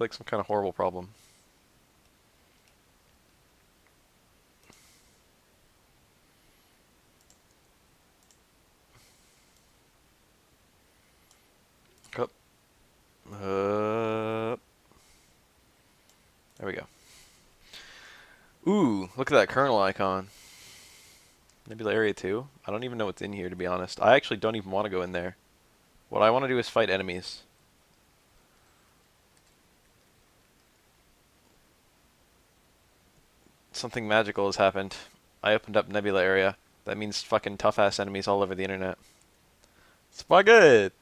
Like some kind of horrible problem. Oh, there we go. Ooh, look at that kernel icon. Nebula Area 2? I don't even know what's in here, to be honest. I actually don't even want to go in there. What I want to do is fight enemies. Something magical has happened. I opened up Nebula Area. That means fucking tough-ass enemies all over the internet. Spaghetti!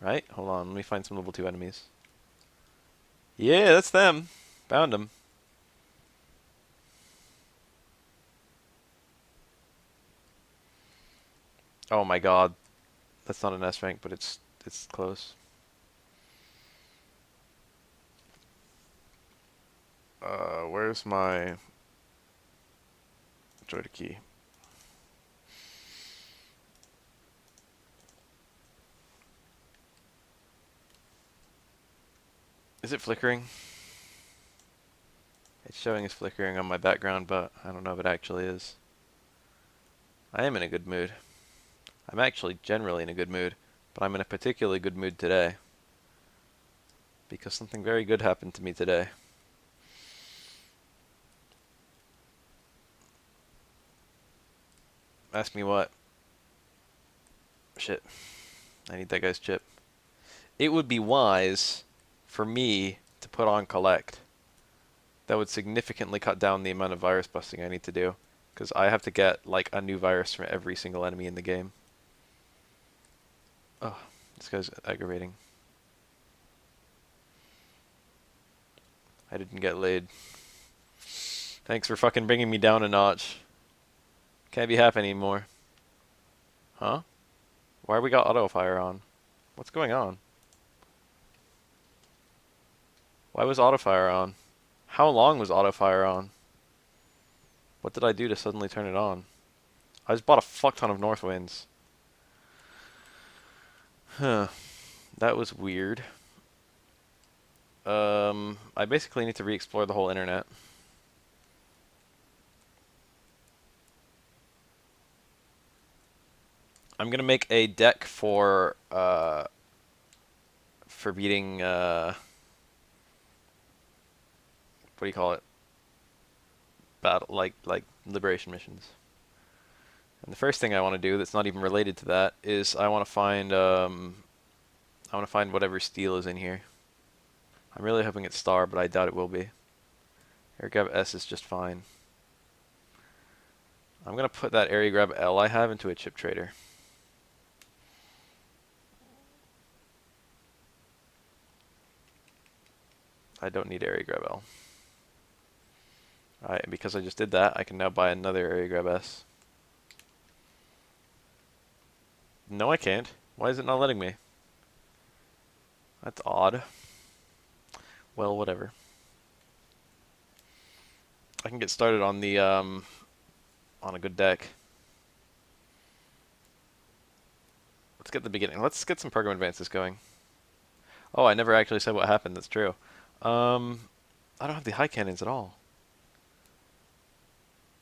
Right? Hold on, let me find some level 2 enemies. Yeah, that's them. Found them. Oh my god. That's not an S rank, but it's close. Where's my joystick key? Is it flickering? It's showing as flickering on my background, but I don't know if it actually is. I am in a good mood. I'm actually generally in a good mood, but I'm in a particularly good mood today. Because something very good happened to me today. Ask me what? Shit. I need that guy's chip. It would be wise for me to put on collect. That would significantly cut down the amount of virus busting I need to do. Because I have to get like a new virus from every single enemy in the game. Oh, this guy's aggravating. I didn't get laid. Thanks for fucking bringing me down a notch. Can't be happy anymore. Huh? Why we got auto fire on? What's going on? Why was auto fire on? How long was auto fire on? What did I do to suddenly turn it on? I just bought a fuck ton of north winds. Huh. That was weird. I basically need to re-explore the whole internet. I'm gonna make a deck for beating what do you call it? Battle like liberation missions. And the first thing I want to do that's not even related to that is I want to find whatever steel is in here. I'm really hoping it's star, but I doubt it will be. Air grab S is just fine. I'm gonna put that area grab L I have into a chip trader. I don't need area grab L. Alright, and because I just did that, I can now buy another area grab S. No, I can't. Why is it not letting me? That's odd. Well, whatever. I can get started on the on a good deck. Let's get the beginning. Let's get some program advances going. Oh, I never actually said what happened. That's true. Um, I don't have the high cannons at all.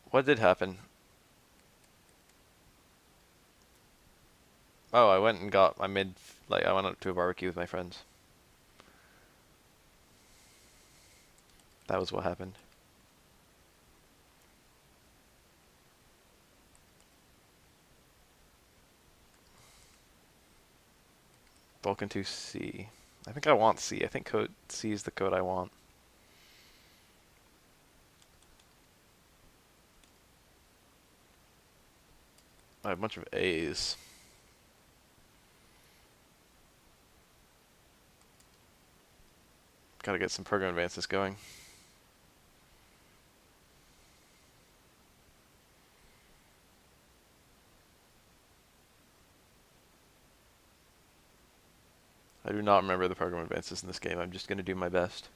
What did happen? Oh, I went and got my mid. Like I went out to a barbecue with my friends. That was what happened. Vulcan 2C. I think I want C. I think code C is the code I want. I have a bunch of A's. Gotta get some program advances going. I do not remember the program advances in this game. I'm just gonna do my best.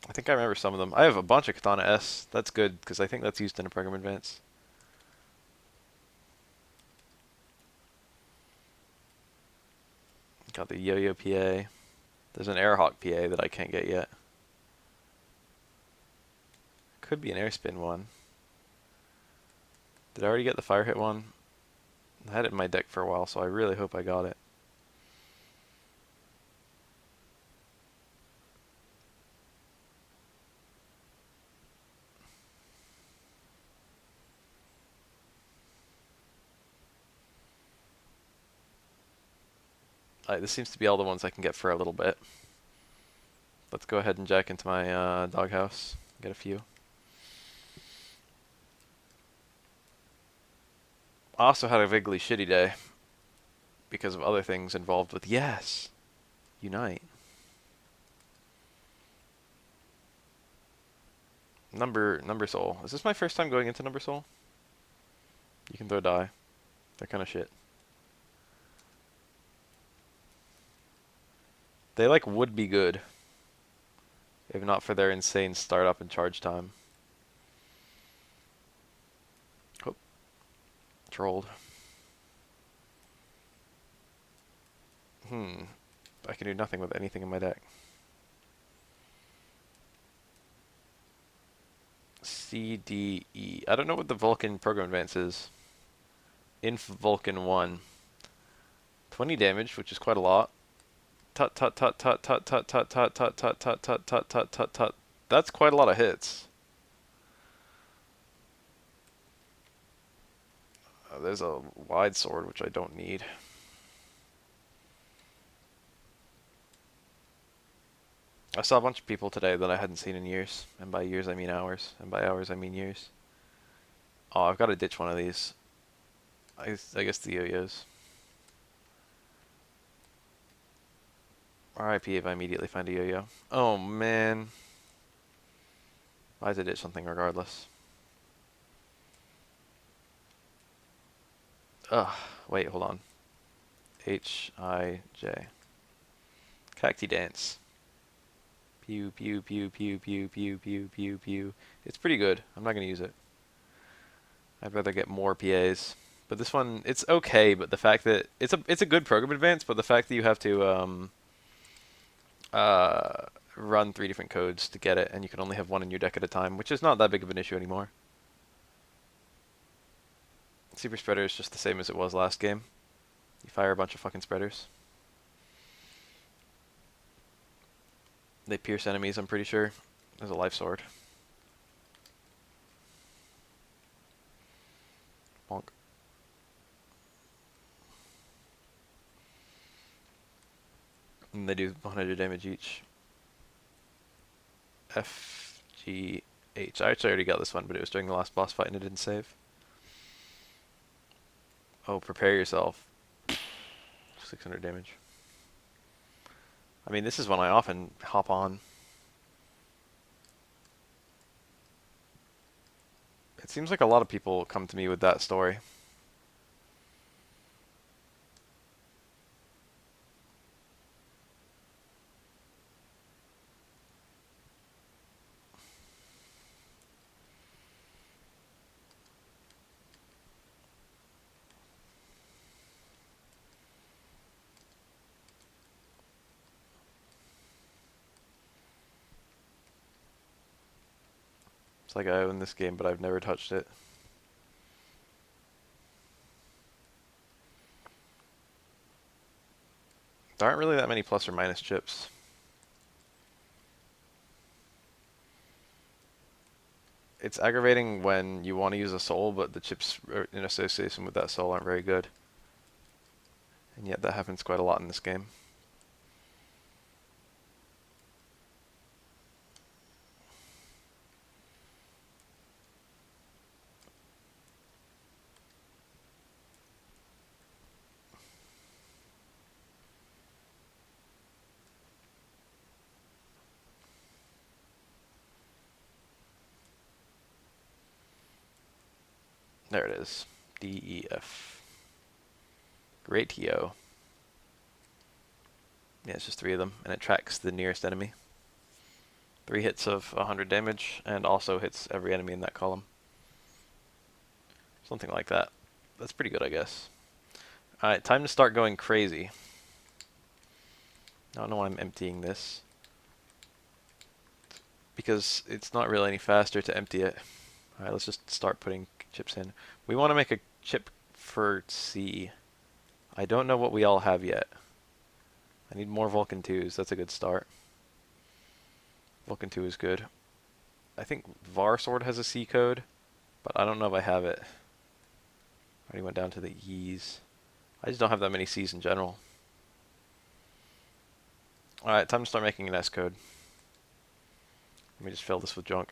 I think I remember some of them. I have a bunch of Katana S. That's good, because I think that's used in a program advance. Got the Yo-Yo PA. There's an Airhawk PA that I can't get yet. Could be an Airspin one. Did I already get the Fire Hit one? I had it in my deck for a while, so I really hope I got it. Alright, this seems to be all the ones I can get for a little bit. Let's go ahead and jack into my doghouse. Get a few. I also had a vaguely shitty day because of other things involved with yes, Unite. Number Soul. Is this my first time going into Number Soul? You can throw die. They're kind of shit. They like would be good if not for their insane startup and charge time. Oh, trolled. I can do nothing with anything in my deck. C, D, E. I don't know what the Vulcan program advance is. Inf Vulcan 1. 20 damage, which is quite a lot. Tut tut tut tut tut tut tut tut tut tut tut tut tut tut tut tut. That's quite a lot of hits. There's a wide sword, which I don't need. I saw a bunch of people today that I hadn't seen in years. And by years, I mean hours. And by hours, I mean years. Oh, I've got to ditch one of these. I guess the yo-yos. RIP if I immediately find a yo-yo. Oh, man. I had to ditch something regardless. Ugh. Wait, hold on. H-I-J. Cacti Dance. Pew, pew, pew, pew, pew, pew, pew, pew, pew. It's pretty good. I'm not going to use it. I'd rather get more PAs. But this one, it's okay, but the fact that... It's a good program advance, but the fact that you have to run 3 different codes to get it, and you can only have one in your deck at a time, which is not that big of an issue anymore. Super Spreader is just the same as it was last game. You fire a bunch of fucking spreaders. They pierce enemies, I'm pretty sure. There's a life sword. Bonk. And they do 100 damage each. F, G, H. I actually already got this one, but it was during the last boss fight and it didn't save. Oh, prepare yourself. 600 damage. I mean, this is one I often hop on. It seems like a lot of people come to me with that story. It's like I own this game, but I've never touched it. There aren't really that many plus or minus chips. It's aggravating when you want to use a soul, but the chips in association with that soul aren't very good. And yet that happens quite a lot in this game. There it is. D, E, F. Great TO. Yeah, it's just 3 of them, and it tracks the nearest enemy. 3 hits of 100 damage, and also hits every enemy in that column. Something like that. That's pretty good, I guess. Alright, time to start going crazy. I don't know why I'm emptying this, because it's not really any faster to empty it. Alright, let's just start putting chips in. We want to make a chip for C. I don't know what we all have yet. I need more Vulcan 2s. That's a good start. Vulcan 2 is good. I think Varsword has a C code, but I don't know if I have it. I already went down to the E's. I just don't have that many C's in general. Alright, time to start making an S code. Let me just fill this with junk.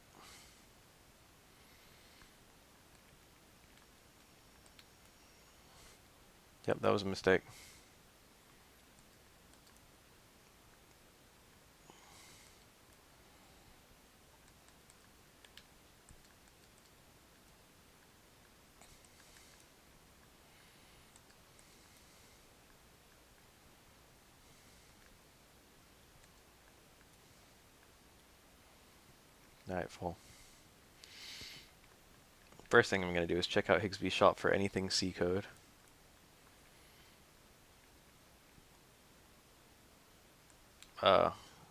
Yep, that was a mistake. Alright, full. First thing I'm going to do is check out Higsby's shop for anything C code.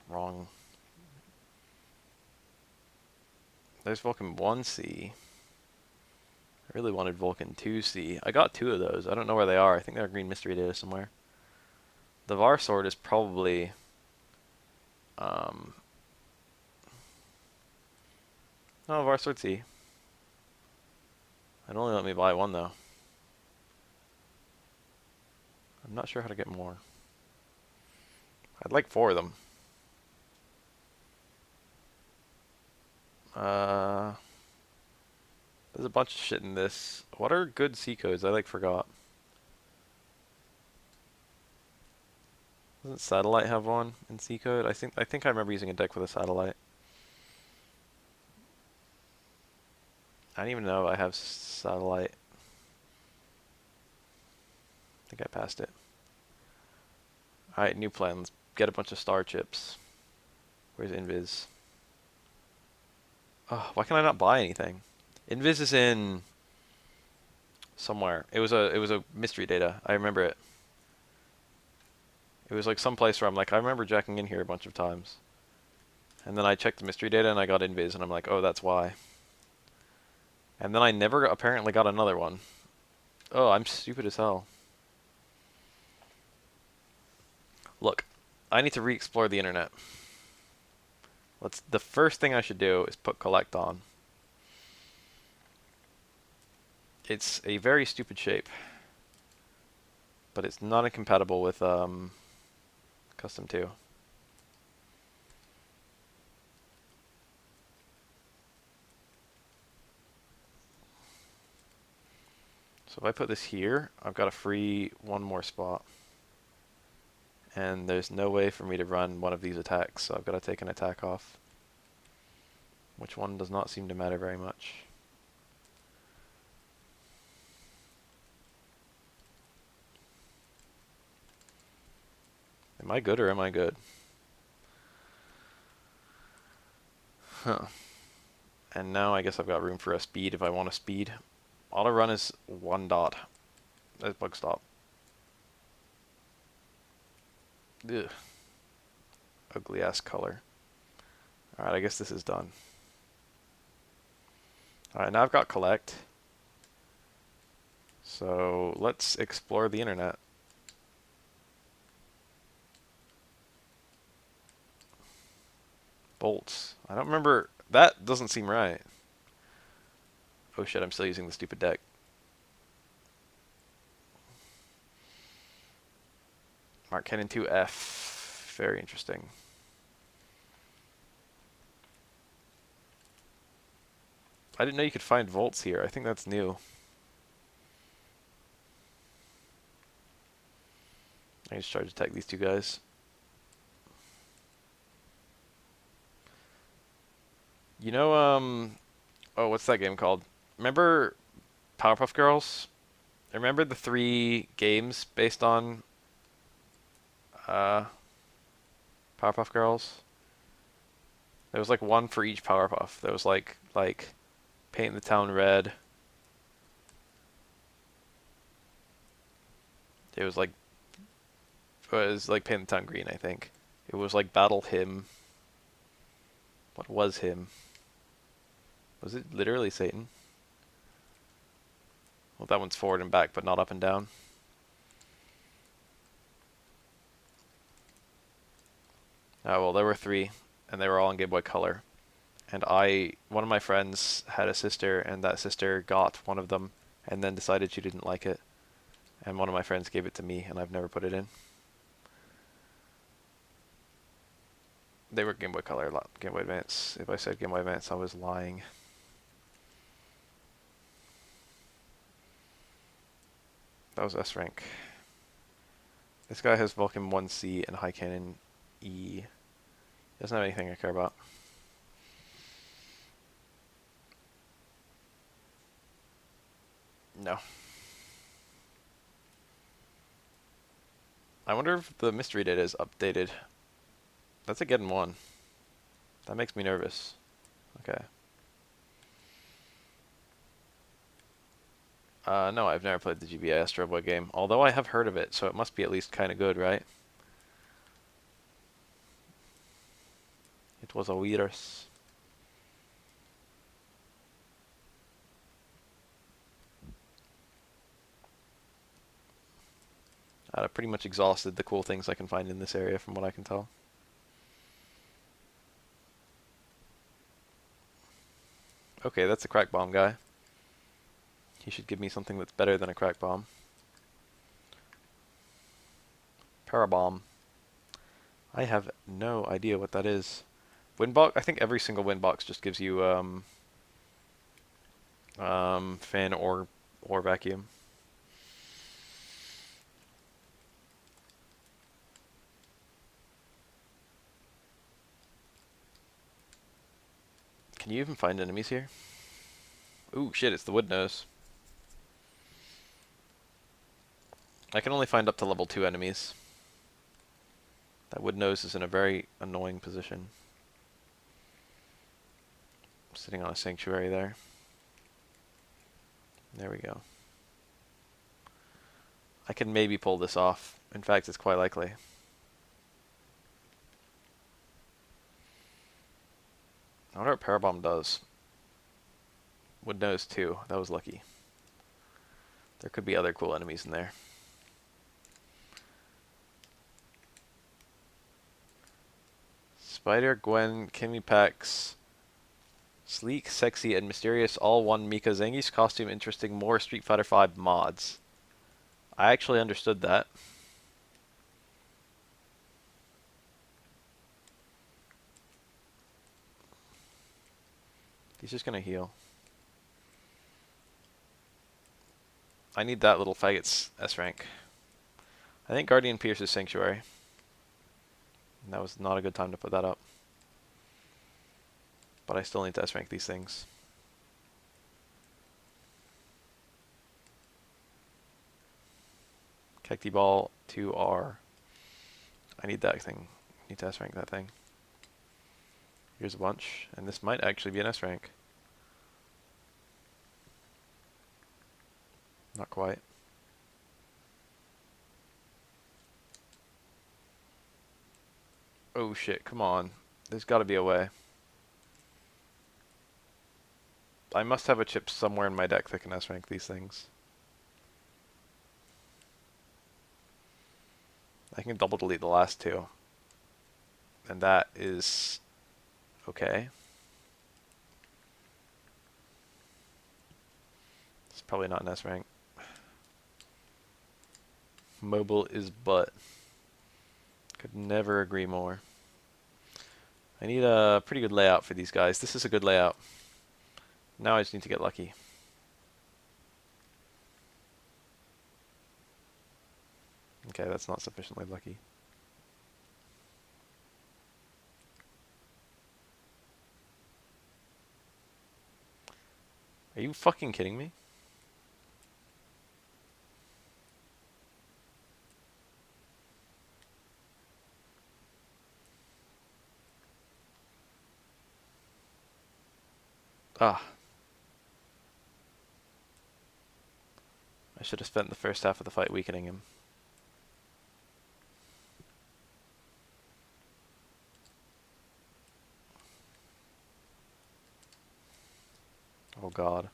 Wrong. There's Vulcan 1C. I really wanted Vulcan 2C. I got 2 of those. I don't know where they are. I think they're green mystery data somewhere. The Varsword is probably... No, Varsword C. It only let me buy 1 though. I'm not sure how to get more. I'd like 4 of them. There's a bunch of shit in this. What are good C codes? I forgot. Doesn't Satellite have one in C code? I think I remember using a deck with a Satellite. I don't even know if I have Satellite. I think I passed it. Alright, new plan. Let's get a bunch of star chips. Where's Invis? Oh, why can I not buy anything? Invis is in somewhere. It was a mystery data. I remember it. It was like some place where I'm like, I remember jacking in here a bunch of times. And then I checked the mystery data and I got Invis and I'm like, oh, that's why. And then I never apparently got another one. Oh, I'm stupid as hell. Look, I need to re-explore the internet. The first thing I should do is put collect on. It's a very stupid shape, but it's not incompatible with custom 2. So if I put this here, I've got to free 1 more spot. And there's no way for me to run one of these attacks, so I've got to take an attack off. Which one does not seem to matter very much. Am I good or am I good? Huh. And now I guess I've got room for a speed if I want a speed. Auto run is 1 dot. That's bug stop. Ugh. Ugly ass color. Alright, I guess this is done. Alright, now I've got collect. So let's explore the internet. Bolts. I don't remember. That doesn't seem right. Oh shit, I'm still using the stupid deck. Mark Cannon 2F. Very interesting. I didn't know you could find volts here. I think that's new. I just tried to attack these 2 guys. You know, oh, what's that game called? Remember Powerpuff Girls? Remember the 3 games based on Powerpuff Girls? There was like one for each Powerpuff. There was like paint the town red. It was like paint the town green, I think. It was like battle him. What was him? Was it literally Satan? Well, that one's forward and back, but not up and down. Oh, well, there were three, and they were all in Game Boy Color. And one of my friends had a sister, and that sister got one of them, and then decided she didn't like it. And one of my friends gave it to me, and I've never put it in. They were Game Boy Color, Game Boy Advance. If I said Game Boy Advance, I was lying. That was S rank. This guy has Vulcan 1C and High Cannon E. Doesn't have anything I care about. No. I wonder if the mystery data is updated. That's a Geddon 1. That makes me nervous. Okay. No, I've never played the GBA Astro Boy game, although I have heard of it, so it must be at least kind of good, right? It was a virus. I pretty much exhausted the cool things I can find in this area from what I can tell. Okay, that's a crack bomb guy. He should give me something that's better than a crack bomb. Parabomb. I have no idea what that is. Windbox? I think every single windbox just gives you fan or vacuum. Can you even find enemies here? Ooh, shit, it's the wood nose. I can only find up to level 2 enemies. That wood nose is in a very annoying position. Sitting on a sanctuary there. There we go. I can maybe pull this off. In fact, it's quite likely. I wonder what Parabomb does. Wood nose 2. That was lucky. There could be other cool enemies in there. Spider, Gwen, Kimmy Pax, sleek, sexy, and mysterious, all one Mika Zangief's costume interesting, more Street Fighter V mods. I actually understood that. He's just gonna heal. I need that little faggot's S rank. I think Guardian Pierce's Sanctuary. And that was not a good time to put that up. But I still need to S rank these things. Cacti Ball 2R. I need that thing. I need to S rank that thing. Here's a bunch, and this might actually be an S rank. Not quite. Oh shit, come on. There's gotta be a way. I must have a chip somewhere in my deck that can S rank these things. I can double delete the last two. And that is okay. It's probably not an S rank. Mobile is butt. Could never agree more. I need a pretty good layout for these guys. This is a good layout. Now I just need to get lucky. Okay, that's not sufficiently lucky. Are you fucking kidding me? Ah, I should have spent the first half of the fight weakening him. Oh god.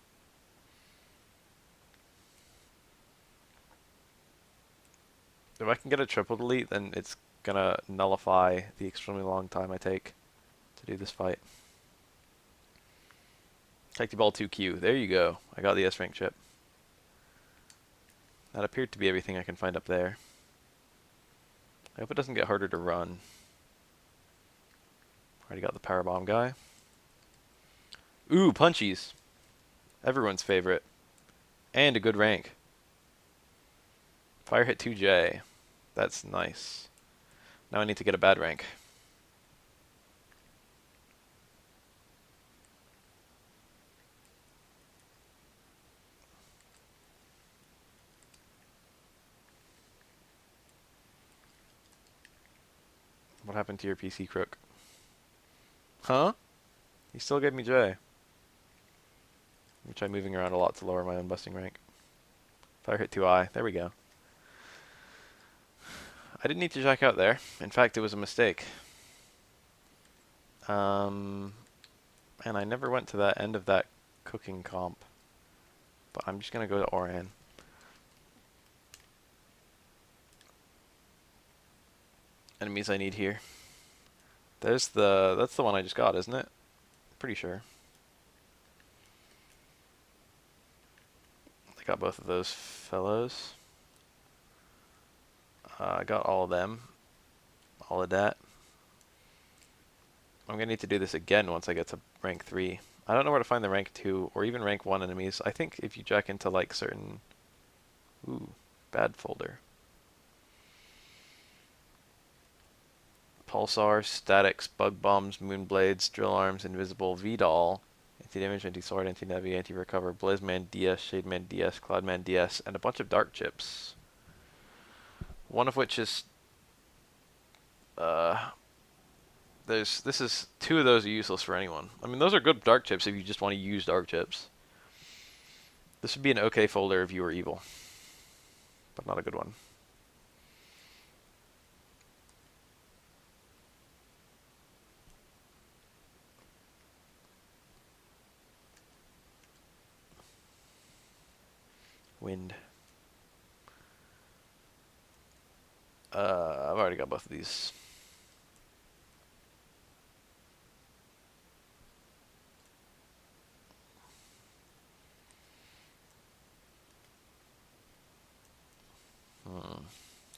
If I can get a triple delete, then it's gonna nullify the extremely long time I take to do this fight. Take the ball 2Q. There you go. I got the S rank chip. That appeared to be everything I can find up there. I hope it doesn't get harder to run. Already got the power bomb guy. Ooh, punchies. Everyone's favorite. And a good rank. Fire hit 2J. That's nice. Now I need to get a bad rank. What happened to your PC, Crook? Huh? He still gave me J. Let me try moving around a lot to lower my own busting rank. Fire hit 2I. There we go. I didn't need to jack out there. In fact, it was a mistake. And I never went to that end of that cooking comp. But I'm just going to go to Oran. Enemies I need here. That's the one I just got, isn't it? Pretty sure. I got both of those fellows. I got all of them. All of that. I'm going to need to do this again once I get to rank 3. I don't know where to find the rank 2 or even rank 1 enemies. I think if you jack into like certain... Ooh, bad folder. Pulsar, statics, bug bombs, moonblades, drill arms, invisible, VDOL, anti-damage, anti-sword, anti-navi, anti-recover, Blazeman DS, Shademan DS, Cloudman DS, and a bunch of dark chips. One of which is... this is 2 of those are useless for anyone. I mean, those are good dark chips if you just want to use dark chips. This would be an okay folder if you were evil, but not a good one. Wind. I've already got both of these.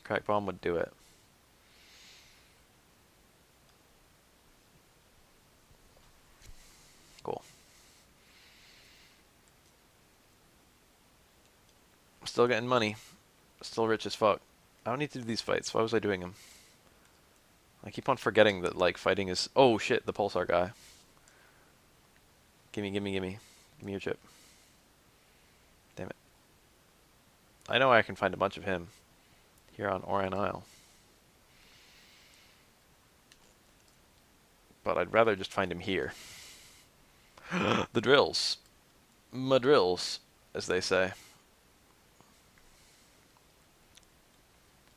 Crack bomb would do it. Cool. Still getting money. Still rich as fuck. I don't need to do these fights. Why was I doing them? I keep on forgetting that, like, fighting is... Oh, shit, the Pulsar guy. Gimme, gimme, gimme. Gimme your chip. Damn it. I know I can find a bunch of him here on Oran Isle. But I'd rather just find him here. The drills. Madrills, as they say.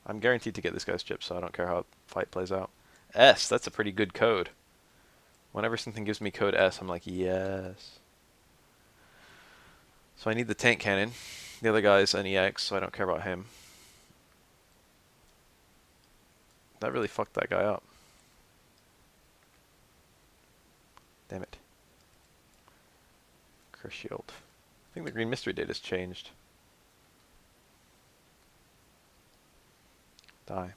I'm guaranteed to get this guy's chip, so I don't care how the fight plays out. S, that's a pretty good code. Whenever something gives me code S, I'm like, yes. So I need the tank cannon. The other guy's an EX, so I don't care about him. That really fucked that guy up. Damn it. Curse shield. I think the green mystery data's changed. Die.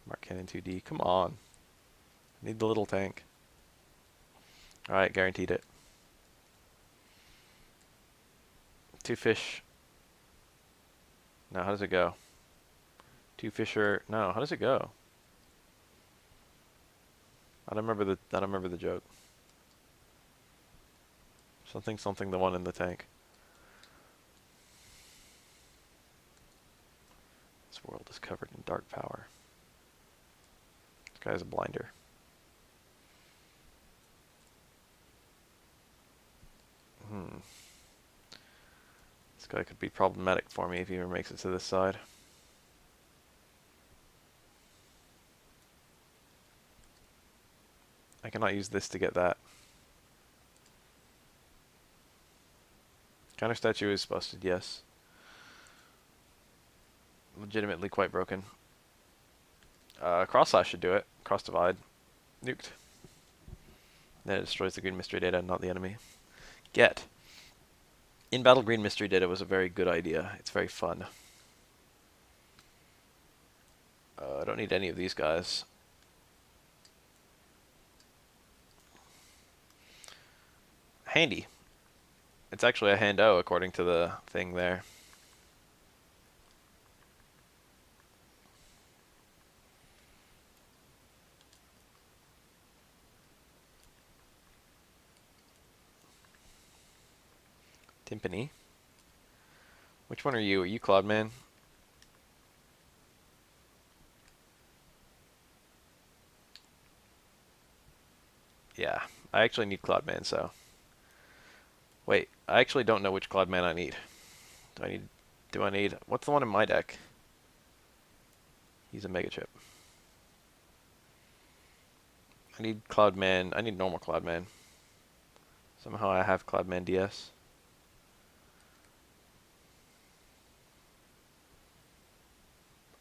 Mark cannon 2D. Come on. I need the little tank. Alright, guaranteed it. 2 fish. No, how does it go? 2 fisher. No, how does it go? I don't remember the joke. Something something the one in the tank. This world is covered in dark power. This guy's a blinder. guy could be problematic for me if he ever makes it to this side. I cannot use this to get that. Counter statue is busted, yes. Legitimately quite broken. Cross slash should do it. Cross divide. Nuked. Then it destroys the green mystery data, not the enemy. Get. In battle, green mystery data was a very good idea. It's very fun. I don't need any of these guys. Handy. It's actually a hand-o according to the thing there. Timpani. Which one are you? Are you Cloudman? Yeah, I actually need Cloudman, so... Wait, I actually don't know which Cloudman I need. Do I need... What's the one in my deck? He's a Mega Chip. I need Cloudman. I need normal Cloudman. Somehow I have Cloudman DS.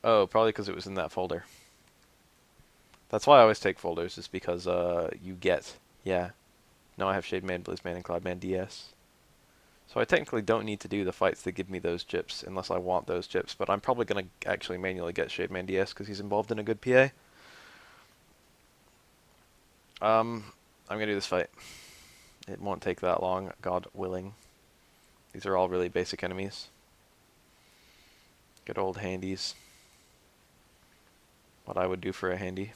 Oh, probably because it was in that folder. That's why I always take folders, is because you get... Yeah. Now I have Shademan, Blizzman, and Cloudman DS. So I technically don't need to do the fights that give me those chips, unless I want those chips, but I'm probably going to actually manually get Shademan DS, because he's involved in a good PA. I'm going to do this fight. It won't take that long, God willing. These are all really basic enemies. Good old handies. What I would do for a handy.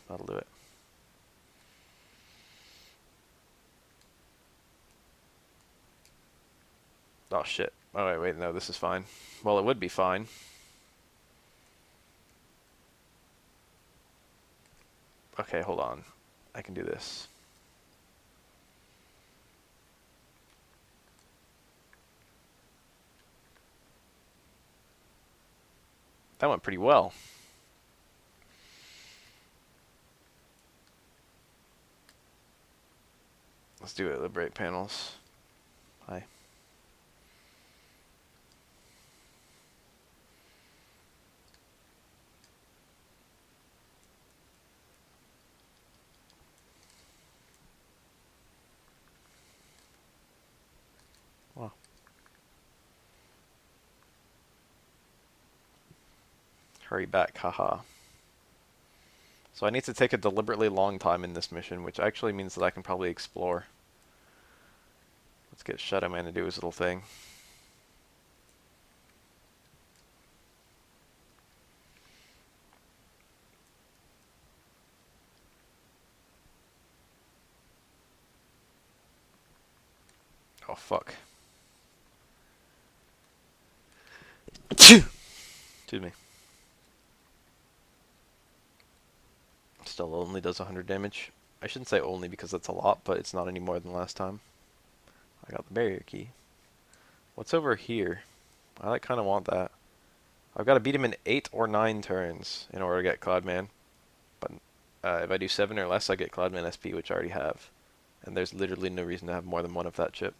That'll do it. Oh shit. Oh wait, no, this is fine. Well, it would be fine. Okay, hold on. I can do this. That went pretty well. Let's do it. Liberate panels. Hi. Wow. Hurry back, haha. So I need to take a deliberately long time in this mission, which actually means that I can probably explore. Let's get Shadow Man to do his little thing. Oh, fuck. Excuse me. Still only does 100 damage. I shouldn't say only because that's a lot, but it's not any more than last time. I got the barrier key. What's over here? I kind of want that. I've got to beat him in 8 or 9 turns in order to get Cloudman. But if I do 7 or less, I get Cloudman SP, which I already have. And there's literally no reason to have more than one of that chip.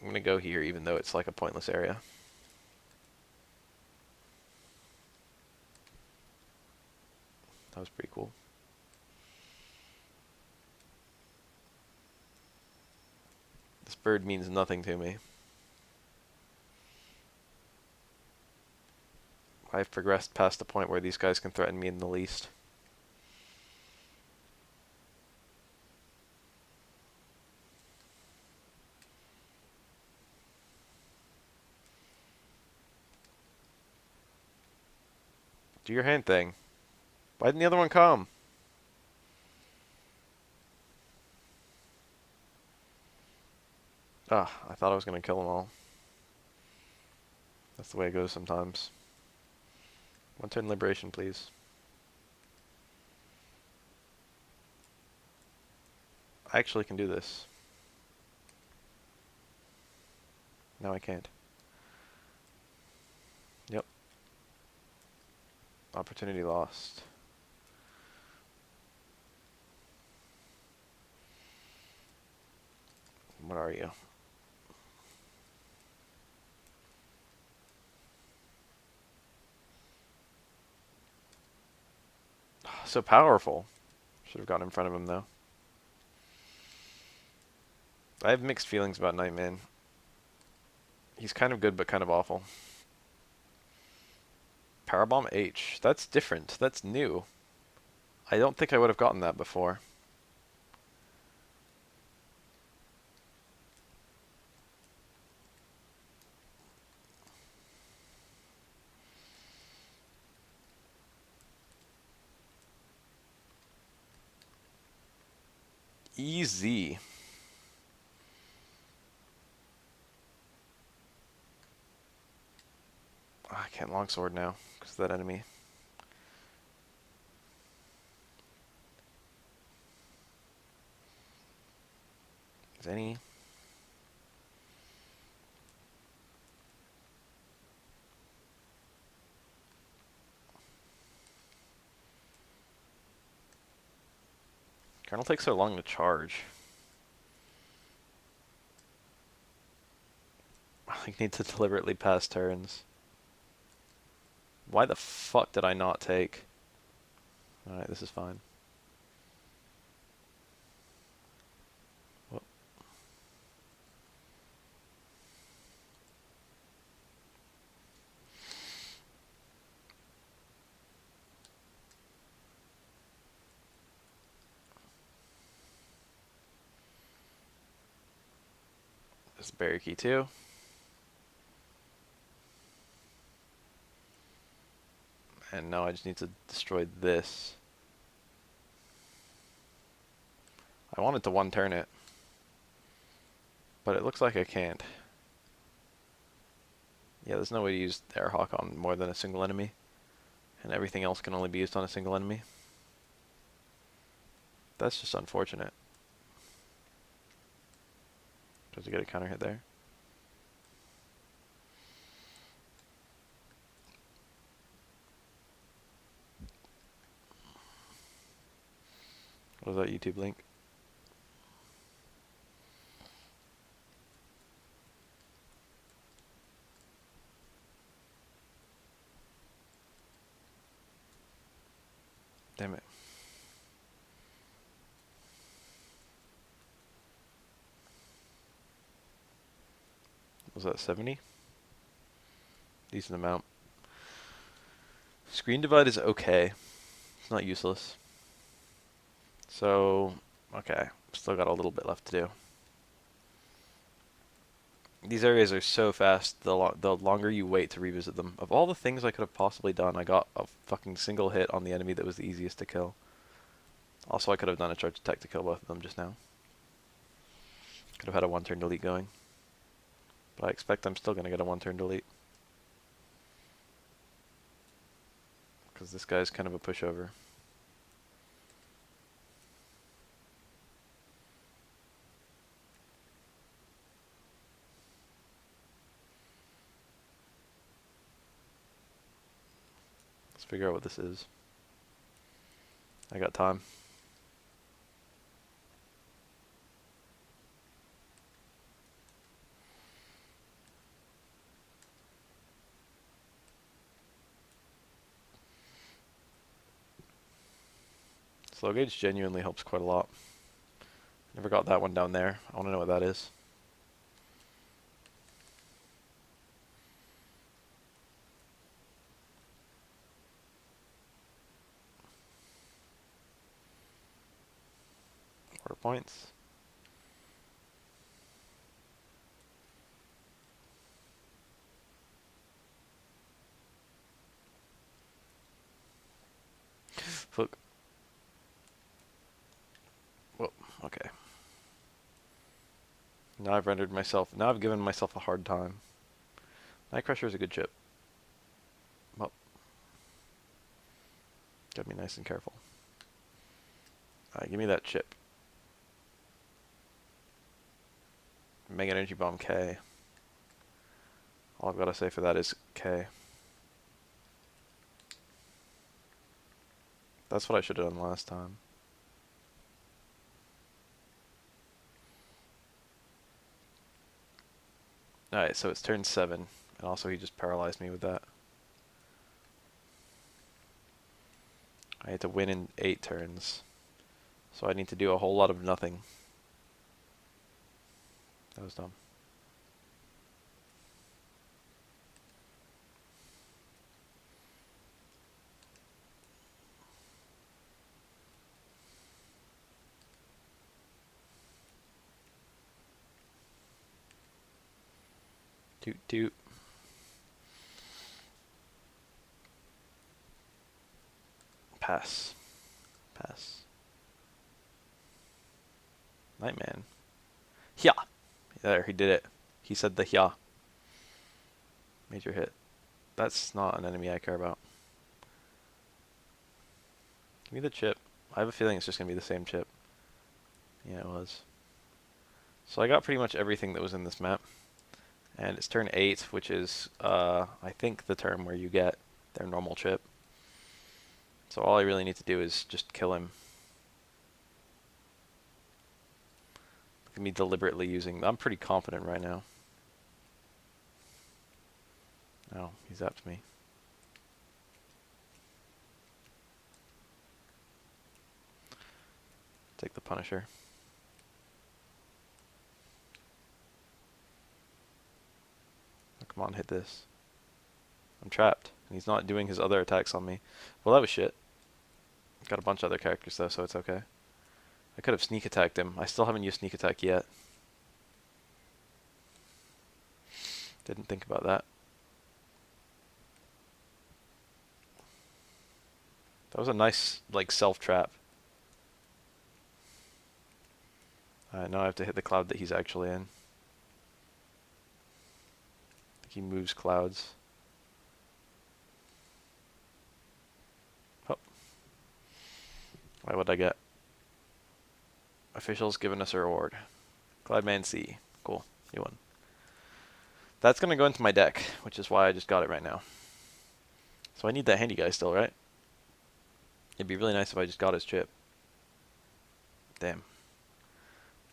I'm going to go here, even though it's like a pointless area. That was pretty cool. This bird means nothing to me. I've progressed past the point where these guys can threaten me in the least. Do your hand thing. Why didn't the other one come? Ah, I thought I was going to kill them all. That's the way it goes sometimes. One turn liberation, please. I actually can do this. No, I can't. Yep. Opportunity lost. What are you? So powerful. Should have gotten in front of him, though. I have mixed feelings about Nightman. He's kind of good, but kind of awful. Powerbomb H. That's different. That's new. I don't think I would have gotten that before. Easy. Oh, I can't longsword now because of that enemy. Is any? Colonel takes so long to charge. I need to deliberately pass turns. Why the fuck did I not take? Alright, this is fine. Whoop. This is Barry Key too. And now I just need to destroy this. I wanted to one turn it, but it looks like I can't. Yeah, there's no way to use Airhawk on more than a single enemy, and everything else can only be used on a single enemy. That's just unfortunate. Does he get a counter hit there? What was that YouTube link? Damn it. Was that 70? Decent amount. Screen divide is okay. It's not useless. So, okay. Still got a little bit left to do. These areas are so fast, the longer you wait to revisit them. Of all the things I could have possibly done, I got a fucking single hit on the enemy that was the easiest to kill. Also, I could have done a charge attack to kill both of them just now. Could have had a one-turn delete going. But I expect I'm still going to get a one-turn delete. Because this guy's kind of a pushover. Let's figure out what this is. I got time. Slow gauge genuinely helps quite a lot. Never got that one down there. I want to know what that is. Order points. Look. Whoa, okay. Now I've rendered myself, now I've given myself a hard time. Night Crusher is a good chip. Well, Gotta be nice and careful. Alright, give me that chip. Mega Energy Bomb K. All I've got to say for that is K. That's what I should have done last time. Alright, so it's turn 7. And also he just paralyzed me with that. I had to win in 8 turns. So I need to do a whole lot of nothing. That was dumb. Toot toot. Pass. Pass. Nightman. Yeah. There, he did it. He said the yeah. Major hit. That's not an enemy I care about. Give me the chip. I have a feeling it's just going to be the same chip. Yeah, it was. So I got pretty much everything that was in this map. And it's turn 8, which is, I think, the turn where you get their normal chip. So all I really need to do is just kill him. Look at me deliberately using... I'm pretty confident right now. Oh, he zapped me. Take the Punisher. Oh, come on, hit this. I'm trapped. And he's not doing his other attacks on me. Well, that was shit. Got a bunch of other characters though, so it's okay. I could have sneak attacked him. I still haven't used sneak attack yet. Didn't think about that. That was a nice, like, self-trap. Alright, now I have to hit the cloud that he's actually in. I think he moves clouds. Oh. Why would I get? Officials giving us a reward. Cloudman C. Cool. You won. That's going to go into my deck, which is why I just got it right now. So I need that handy guy still, right? It'd be really nice if I just got his chip. Damn.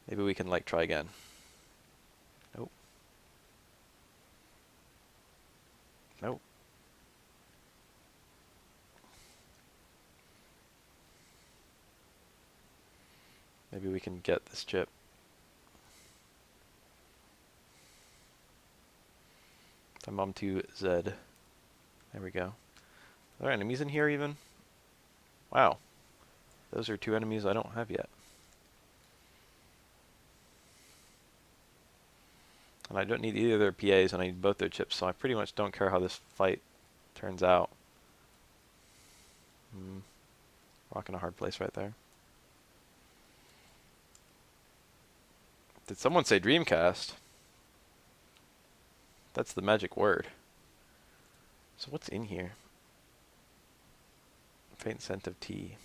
Maybe we can, like, try again. Nope. Nope. Maybe we can get this chip. I'm on to Z. There we go. Are there enemies in here even? Wow. Those are 2 enemies I don't have yet. And I don't need either of their PAs, and I need both their chips, so I pretty much don't care how this fight turns out. Rock in a hard place right there. Did someone say Dreamcast? That's the magic word. So what's in here? Faint scent of tea.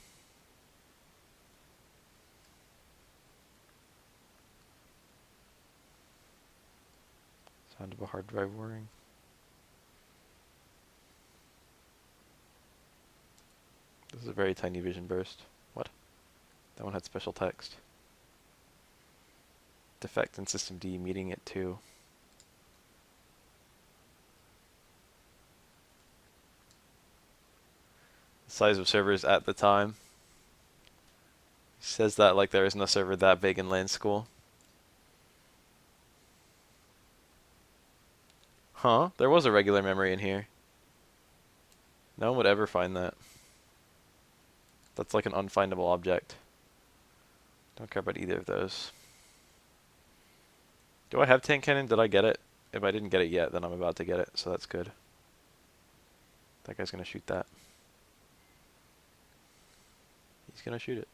Sound of a hard drive whirring. This is a very tiny vision burst. What? That one had special text. Defect in system D, meeting at 2. The size of servers at the time. He says that like there isn't a server that big in land school. Huh? There was a regular memory in here. No one would ever find that. That's like an unfindable object. Don't care about either of those. Do I have tank cannon? Did I get it? If I didn't get it yet, then I'm about to get it, so that's good. That guy's gonna shoot that. He's gonna shoot it.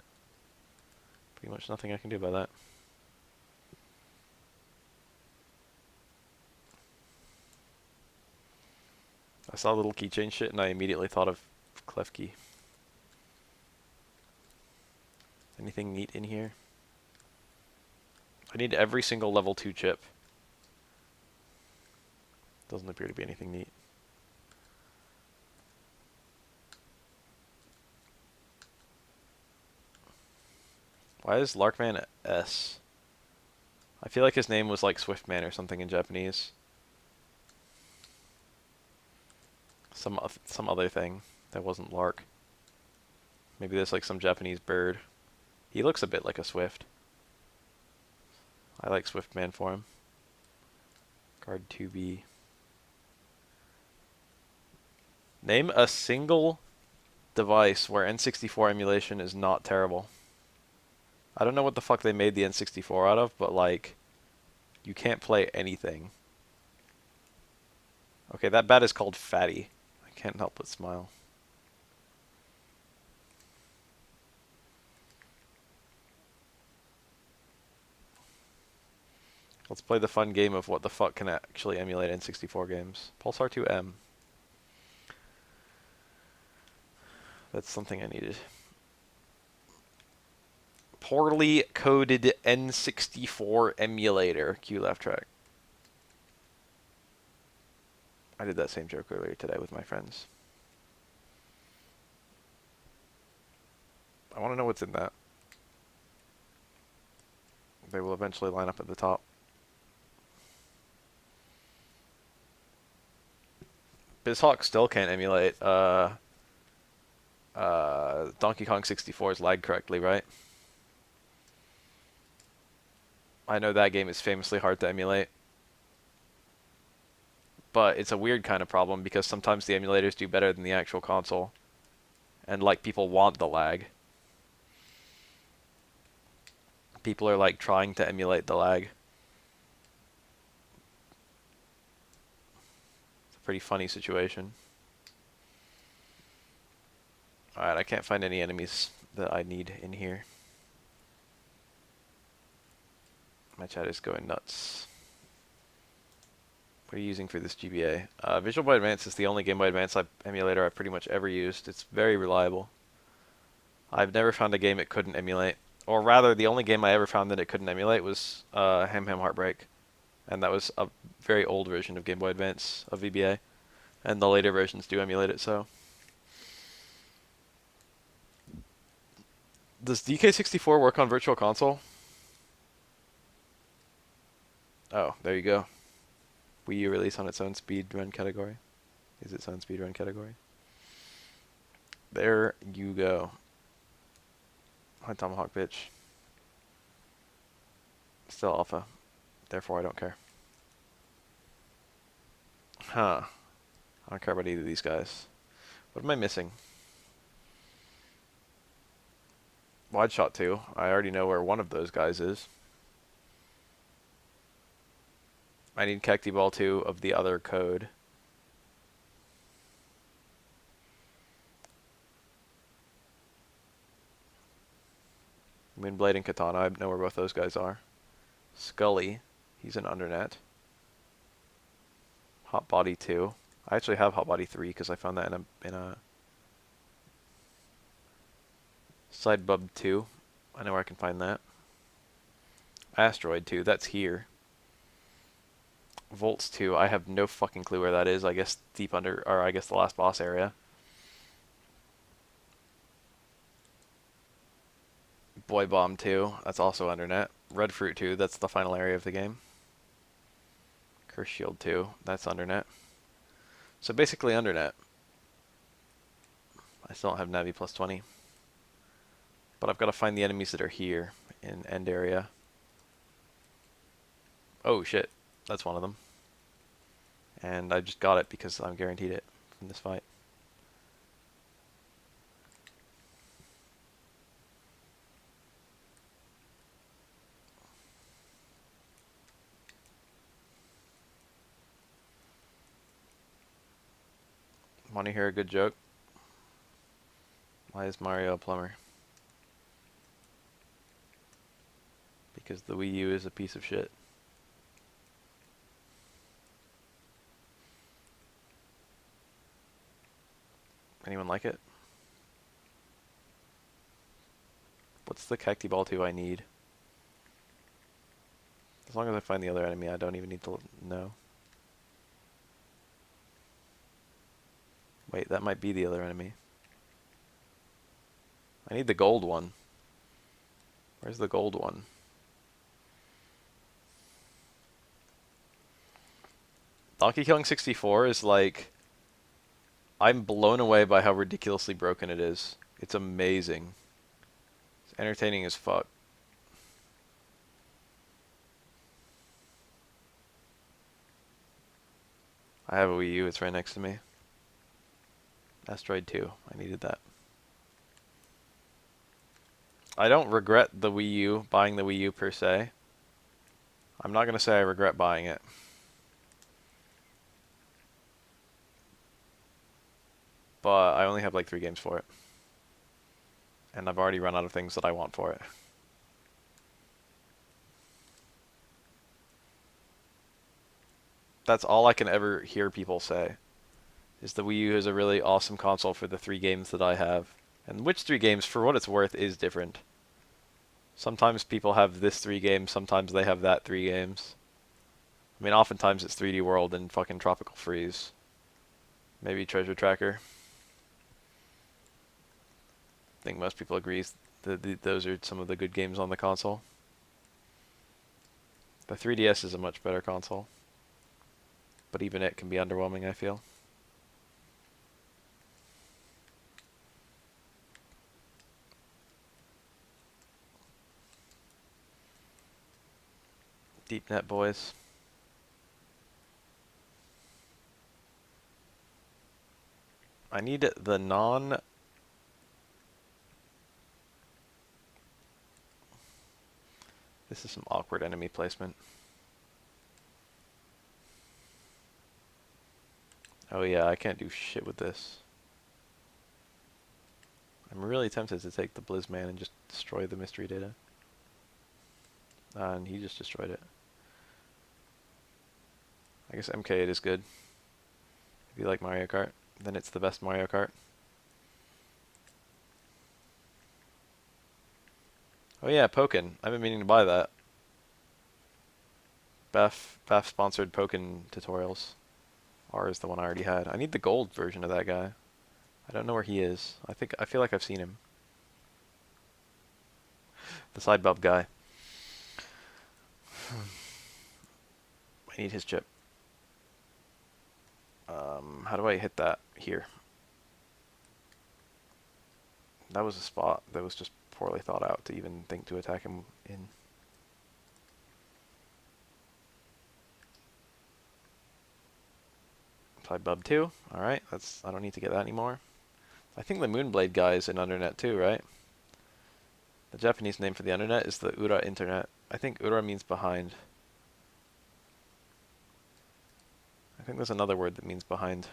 Pretty much nothing I can do about that. I saw little keychain shit and I immediately thought of Klefki. Anything neat in here? I need every single level 2 chip. Doesn't appear to be anything neat. Why is Larkman S? I feel like his name was like Swiftman or something in Japanese. Some other thing that wasn't Lark. Maybe there's like some Japanese bird. He looks a bit like a Swift. I like Swiftman for him. Guard 2B. Name a single device where N64 emulation is not terrible. I don't know what the fuck they made the N64 out of, but like, you can't play anything. Okay, that bat is called Fatty. I can't help but smile. Let's play the fun game of what the fuck can actually emulate N64 games. Pulsar 2M. That's something I needed. Poorly coded N64 emulator. Cue laugh track. I did that same joke earlier today with my friends. I want to know what's in that. They will eventually line up at the top. BizHawk still can't emulate Donkey Kong 64's lag correctly, right? I know that game is famously hard to emulate. But it's a weird kind of problem because sometimes the emulators do better than the actual console. And like people want the lag. People are like trying to emulate the lag. It's a pretty funny situation. Alright, I can't find any enemies that I need in here. My chat is going nuts. What are you using for this GBA? Visual Boy Advance is the only Game Boy Advance emulator I've pretty much ever used. It's very reliable. I've never found a game it couldn't emulate. Or rather, the only game I ever found that it couldn't emulate was Ham Ham Heartbreak. And that was a very old version of Game Boy Advance of VBA. And the later versions do emulate it, so. Does DK64 work on Virtual Console? Oh, there you go. Wii U release on its own speedrun category. Is its own speedrun category. There you go. Hi, Tomahawk bitch. Still alpha. Therefore, I don't care. Huh. I don't care about either of these guys. What am I missing? Wide shot 2. I already know where one of those guys is. I need Cacti Ball 2 of the other code. Moonblade and Katana, I know where both those guys are. Scully, he's an undernet. Hot Body 2. I actually have Hot Body 3 because I found that in a Side Bub 2. I know where I can find that. Asteroid 2, that's here. Volts 2, I have no fucking clue where that is. I guess deep under, or I guess the last boss area. Boy Bomb 2, that's also undernet. Red Fruit 2, that's the final area of the game. Curse Shield 2, that's undernet. So basically undernet. I still don't have Navi plus 20. But I've got to find the enemies that are here in end area. Oh shit, that's one of them. And I just got it because I'm guaranteed it from this fight. Want to hear a good joke? Why is Mario a plumber? Because the Wii U is a piece of shit. Anyone like it? What's the Cacti Ball 2 I need? As long as I find the other enemy, I don't even need to know. Wait, that might be the other enemy. I need the gold one. Where's the gold one? Donkey Kong 64 is like... I'm blown away by how ridiculously broken it is. It's amazing. It's entertaining as fuck. I have a Wii U, it's right next to me. Asteroid 2, I needed that. I don't regret the Wii U, buying the Wii U per se. I'm not going to say I regret buying it. But I only have like 3 games for it. And I've already run out of things that I want for it. That's all I can ever hear people say. Is the Wii U is a really awesome console for the 3 games that I have. And which 3 games, for what it's worth, is different. Sometimes people have this 3 games, sometimes they have that 3 games. I mean, oftentimes it's 3D World and fucking Tropical Freeze. Maybe Treasure Tracker. I think most people agree those are some of the good games on the console. The 3DS is a much better console. But even it can be underwhelming, I feel. Deep net, boys. I need the non... This is some awkward enemy placement. Oh yeah, I can't do shit with this. I'm really tempted to take the Blizzman and just destroy the mystery data. And he just destroyed it. I guess MK8 is good. If you like Mario Kart, then it's the best Mario Kart. Oh yeah, Pokken. I've been meaning to buy that. BAF sponsored Pokken tutorials. R is the one I already had. I need the gold version of that guy. I don't know where he is. I feel like I've seen him. The side bub guy. I need his chip. How do I hit that? Here. That was a spot that was just poorly thought out to even think to attack him in. Side bub 2. Alright, I don't need to get that anymore. I think the Moonblade guy is in Undernet too, right? The Japanese name for the Undernet is the Ura Internet. I think Ura means behind. I think there's another word that means behind.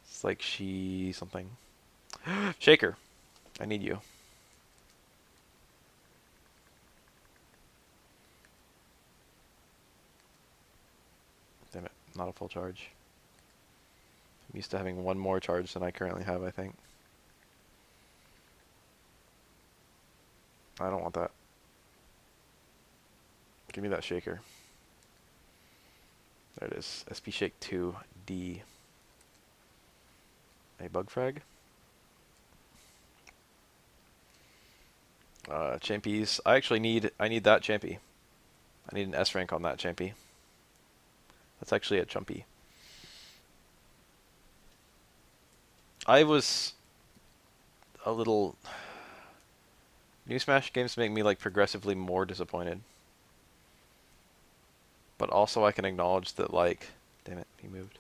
It's like she something. Shaker. I need you. Damn it, not a full charge. I'm used to having one more charge than I currently have, I think. I don't want that. Give me that shaker. There it is. SP Shake 2D. A bug frag. Champies. I need that champy. I need an S rank on that champy. That's actually a chumpy. I was a little... New Smash games make me like progressively more disappointed. But also I can acknowledge that like... Damn it, he moved.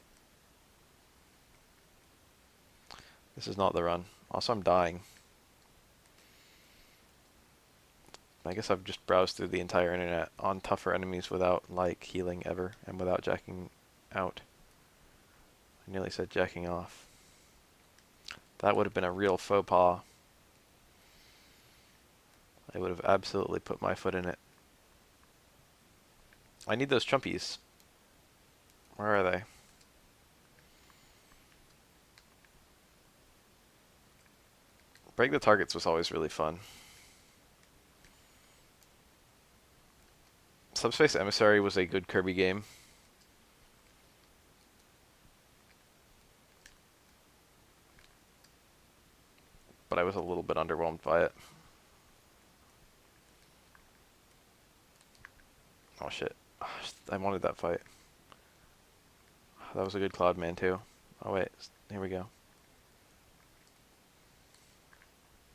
This is not the run. Also, I'm dying. I guess I've just browsed through the entire internet on tougher enemies without, like, healing ever, and without jacking out. I nearly said jacking off. That would have been a real faux pas. I would have absolutely put my foot in it. I need those chumpies. Where are they? Break the targets was always really fun. Subspace Emissary was a good Kirby game. But I was a little bit underwhelmed by it. Oh shit. I wanted that fight. That was a good Cloudman too. Oh wait, here we go.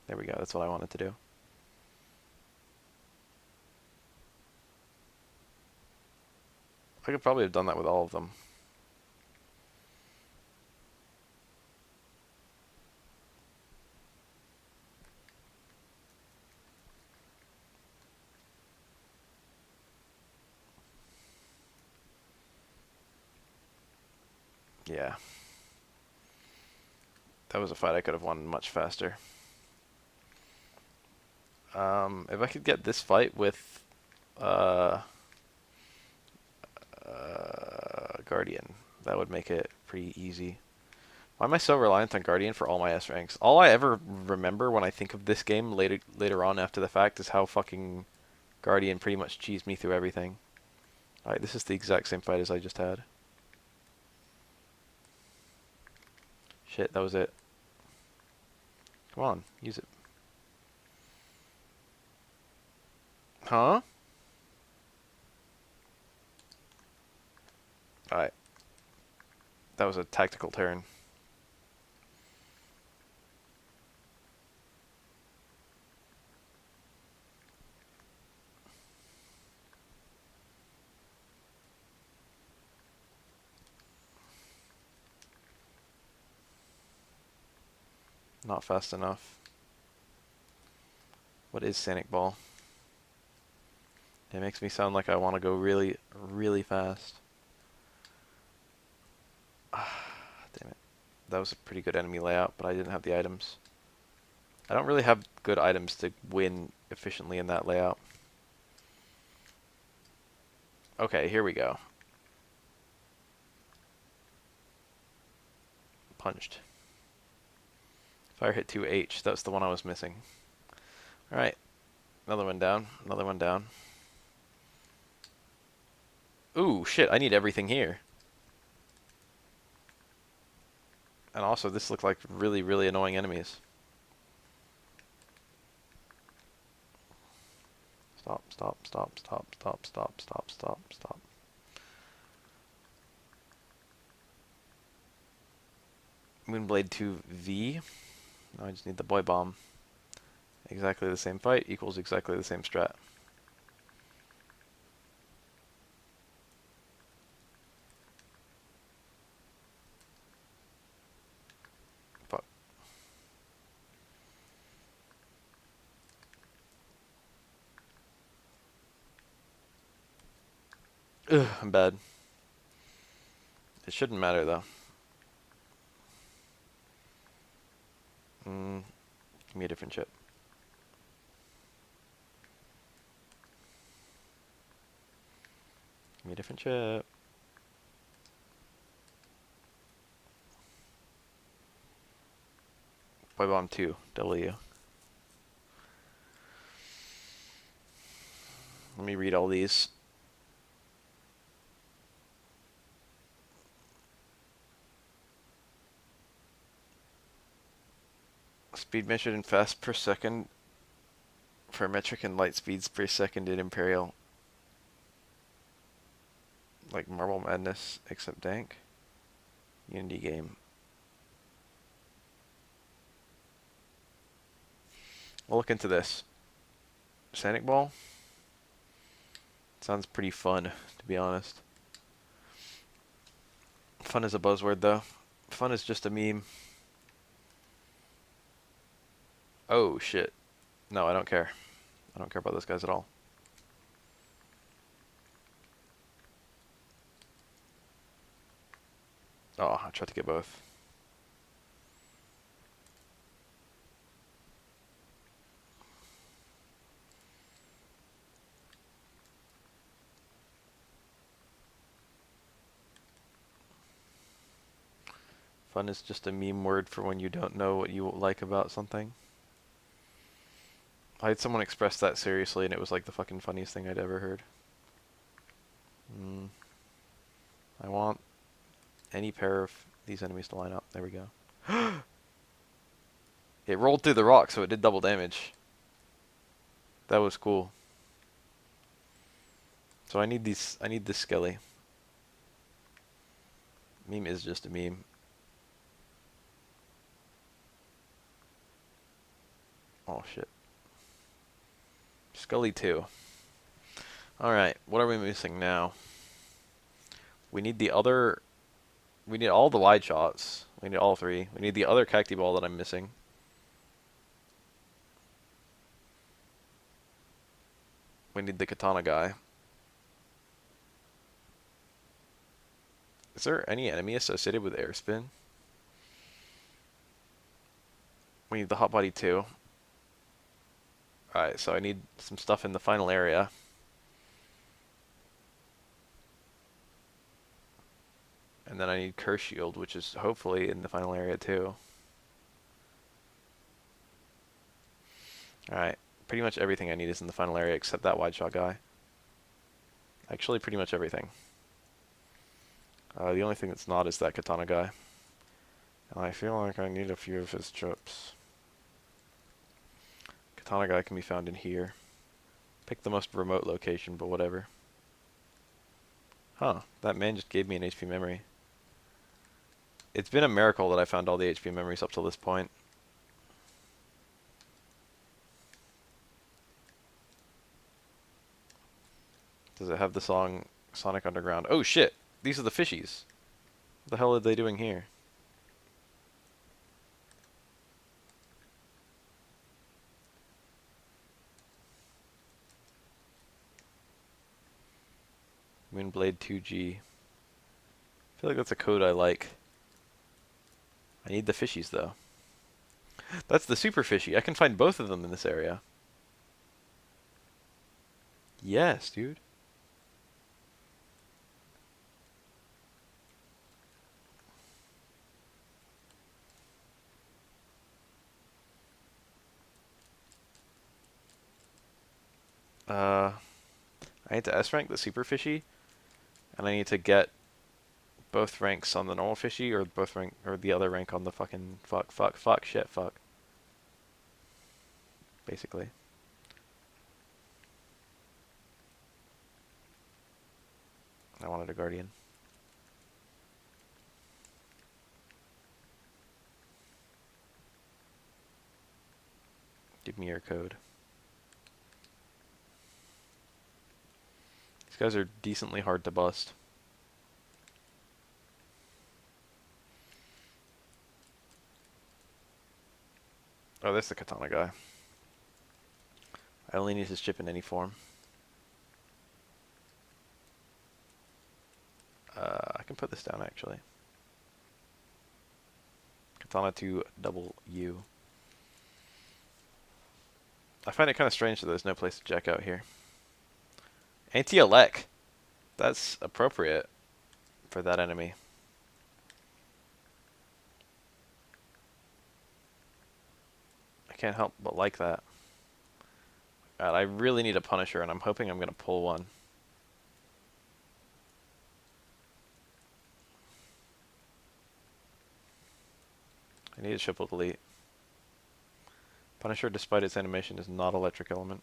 There we go, that's what I wanted to do. I could probably have done that with all of them. Yeah. That was a fight I could have won much faster. If I could get this fight with uh, Guardian, that would make it pretty easy. Why am I so reliant on Guardian for all my S ranks? All I ever remember when I think of this game later on after the fact is how fucking Guardian pretty much cheesed me through everything. Alright, this is the exact same fight as I just had. Shit, that was it. Come on, use it. Huh? Alright. That was a tactical turn. Not fast enough. What is Sonic Ball? It makes me sound like I want to go really, really fast. Damn it. That was a pretty good enemy layout, but I didn't have the items. I don't really have good items to win efficiently in that layout. Okay, here we go. Punched. Fire hit 2H. That's the one I was missing. Alright. Another one down. Another one down. Ooh, shit. I need everything here. And also, this looked like really, really annoying enemies. Stop, stop, stop, stop, stop, stop, stop, stop, stop. Moonblade 2V. Now I just need the boy bomb. Exactly the same fight equals exactly the same strat. Fuck. Ugh, I'm bad. It shouldn't matter though. Give me a different chip. Give me a different chip. Boy bomb 2, W. Let me read all these. Speed measured in fast per second for metric and light speeds per second in Imperial. Like Marble Madness, except dank. Unity game. We'll look into this. Sonic Ball? Sounds pretty fun, to be honest. Fun is a buzzword, though. Fun is just a meme. Oh, shit. No, I don't care. I don't care about those guys at all. Oh, I tried to get both. Fun is just a meme word for when you don't know what you like about something. I had someone express that seriously, and it was like the fucking funniest thing I'd ever heard. Mm, I want any pair of these enemies to line up. There we go. It rolled through the rock, so it did double damage. That was cool. So I need these. I need this skelly. Meme is just a meme. Oh shit. Scully 2. Alright, what are we missing now? We need the other... We need all the wide shots. We need all 3. We need the other cacti ball that I'm missing. We need the katana guy. Is there any enemy associated with air spin? We need the hot body too. Alright, so I need some stuff in the final area. And then I need curse shield, which is hopefully in the final area too. Alright, pretty much everything I need is in the final area except that wide shot guy. Actually, pretty much everything. The only thing that's not is that katana guy. And I feel like I need a few of his chips. Katana guy can be found in here. Pick the most remote location, but whatever. Huh, that man just gave me an HP memory. It's been a miracle that I found all the HP memories up till this point. Does it have the song Sonic Underground? Oh shit! These are the fishies. What the hell are they doing here? Moonblade 2G. I feel like that's a code I like. I need the fishies though. That's the super fishy. I can find both of them in this area. Yes, dude. I need to S rank the super fishy, and I need to get both ranks on the normal fishy, or both rank, or the other rank on the fucking fuck, shit, fuck. Basically. I wanted a guardian. Give me your code. These guys are decently hard to bust. Oh, that's the katana guy. I only need his chip in any form. I can put this down actually. Katana to double U. I find it kind of strange that there's no place to jack out here. Anti-elect. That's appropriate for that enemy. I can't help but like that. God, I really need a Punisher, and I'm hoping I'm going to pull one. I need a triple delete. Punisher, despite its animation, is not electric element.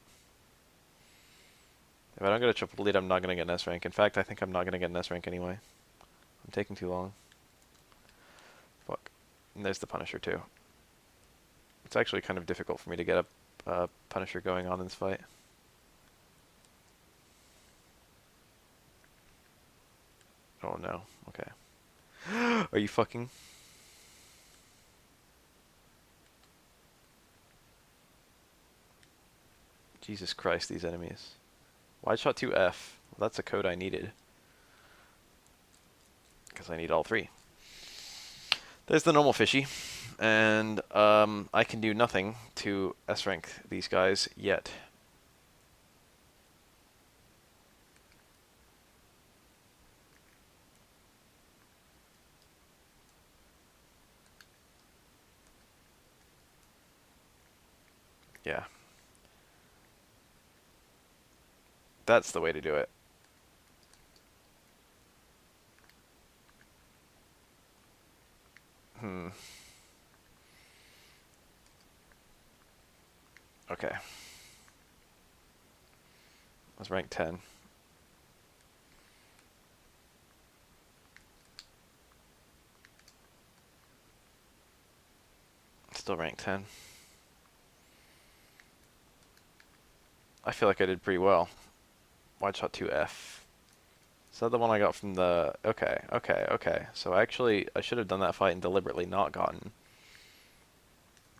If I don't get a triple delete, I'm not going to get an S rank. In fact, I think I'm not going to get an S rank anyway. I'm taking too long. Fuck. And there's the Punisher, too. It's actually kind of difficult for me to get a Punisher going on in this fight. Oh no. Okay. Are you fucking... Jesus Christ, these enemies. Wide shot 2F. Well, that's a code I needed. Because I need all 3. There's the normal fishy. And I can do nothing to S-rank these guys yet. Yeah. That's the way to do it. Hmm. Okay. I was ranked 10. Still ranked 10. I feel like I did pretty well. Wide shot 2F. Is that the one I got from the... Okay, okay, okay. So actually, I should have done that fight and deliberately not gotten.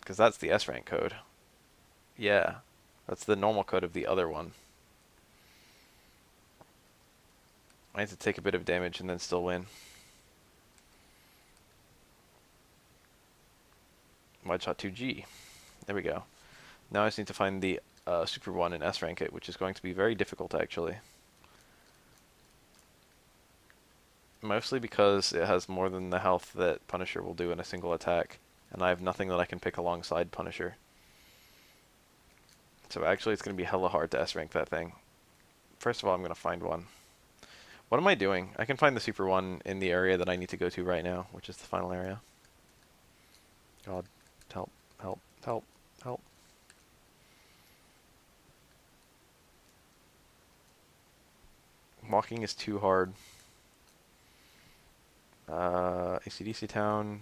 Because that's the S rank code. Yeah. That's the normal code of the other one. I need to take a bit of damage and then still win. Wide shot 2G. There we go. Now I just need to find the Super 1 and S rank it, which is going to be very difficult actually. Mostly because it has more than the health that Punisher will do in a single attack, and I have nothing that I can pick alongside Punisher. So actually it's going to be hella hard to S rank that thing. First of all, I'm going to find one. What am I doing? I can find the Super 1 in the area that I need to go to right now, which is the final area. God, help, help, help, help. Walking is too hard. AC/DC Town.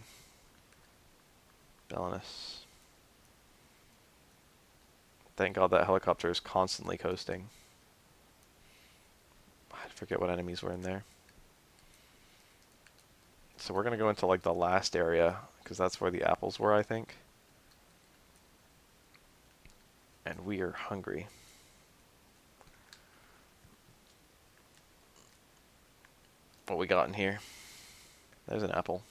Belinus. Thank God that helicopter is constantly coasting. I forget what enemies were in there. So we're going to go into like the last area, because that's where the apples were, I think. And we are hungry. What we got in here? There's an apple.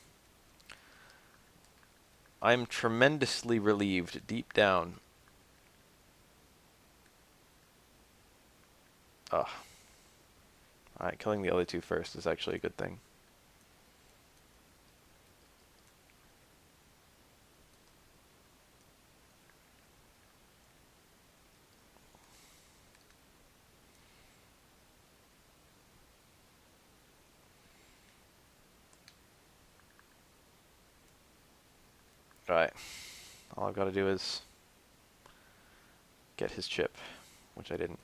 I'm tremendously relieved deep down. Ugh. Alright, killing the other two first is actually a good thing. Alright. All I've got to do is get his chip, which I didn't.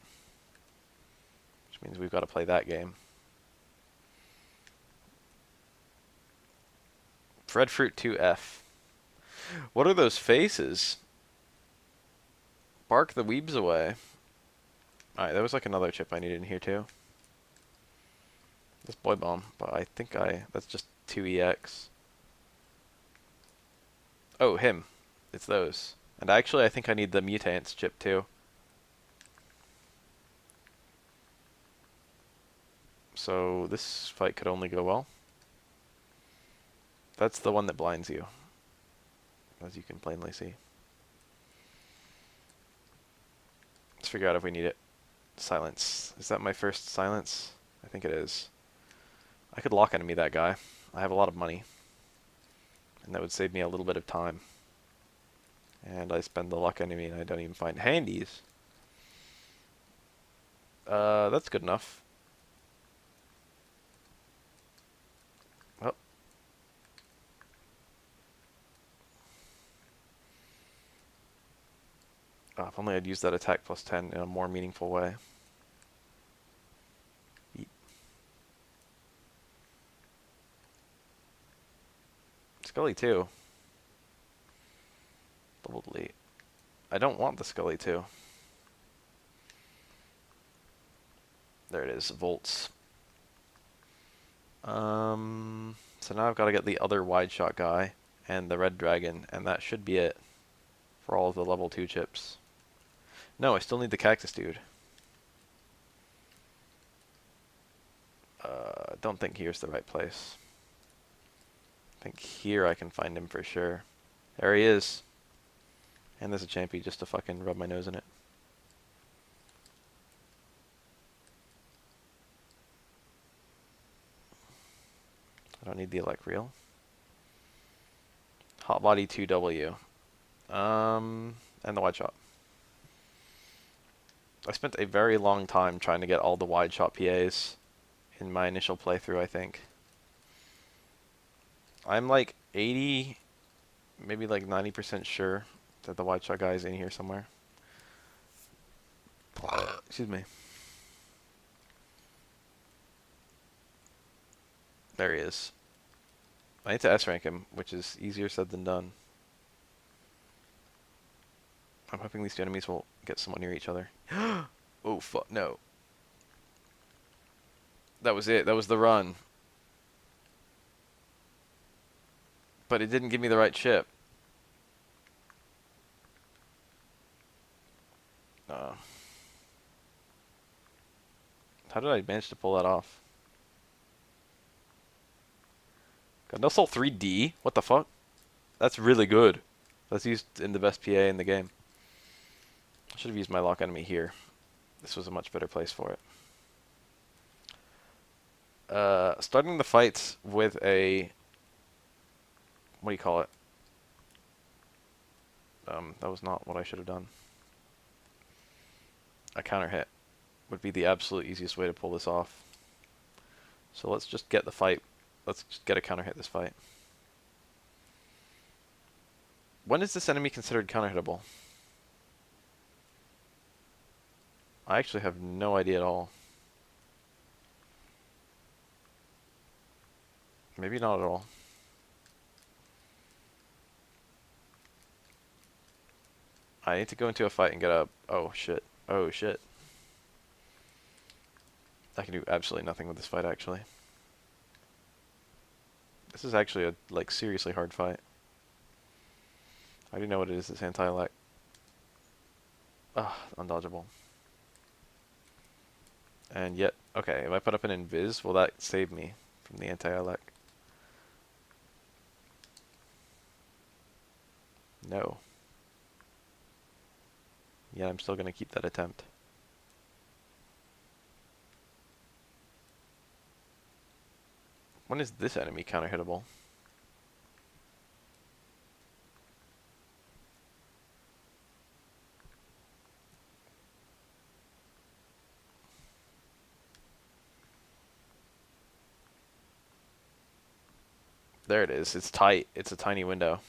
Which means we've got to play that game. Breadfruit 2F. What are those faces? Bark the weebs away. Alright, there was like another chip I needed in here too. This boy bomb, but I think that's just 2EX. Oh, him. It's those. And actually I think I need the mutants chip too. So this fight could only go well. That's the one that blinds you, as you can plainly see. Let's figure out if we need it. Silence. Is that my first silence? I think it is. I could lock enemy that guy. I have a lot of money. And that would save me a little bit of time. And I spend the luck enemy and I don't even find handies. That's good enough. Oh, if only I'd used that attack plus 10 in a more meaningful way. Yeet. Scully 2. Double delete. I don't want the Scully 2. There it is, volts. So now I've got to get the other wide shot guy and the red dragon, and that should be it for all of the level 2 chips. No, I still need the cactus dude. Don't think here's the right place. I think here I can find him for sure. There he is. And there's a champy just to fucking rub my nose in it. I don't need the elect reel. Hot body 2W. And the wide shot. I spent a very long time trying to get all the wide shot PAs in my initial playthrough, I think. I'm like 80, maybe like 90% sure that the wide shot guy is in here somewhere. Excuse me. There he is. I need to S rank him, which is easier said than done. I'm hoping these two enemies will get somewhat near each other. Oh, fuck, no. That was it. That was the run. But it didn't give me the right chip. Uh, how did I manage to pull that off? God, no Soul 3D? What the fuck? That's really good. That's used in the best PA in the game. I should have used my lock enemy here. This was a much better place for it. Starting the fights with a... What do you call it? That was not what I should have done. A counter hit would be the absolute easiest way to pull this off. So let's just get the fight. Let's just get a counter hit this fight. When is this enemy considered counter hittable? I actually have no idea at all. Maybe not at all. I need to go into a fight and get a... Oh, shit. Oh, shit. I can do absolutely nothing with this fight, actually. This is actually a, like, seriously hard fight. I already know what it is, this anti-elect. Ah, undodgeable. And yet, okay, if I put up an invis, will that save me from the anti-elect? No. Yeah, I'm still going to keep that attempt. When is this enemy counter-hittable? There it is. It's tight. It's a tiny window.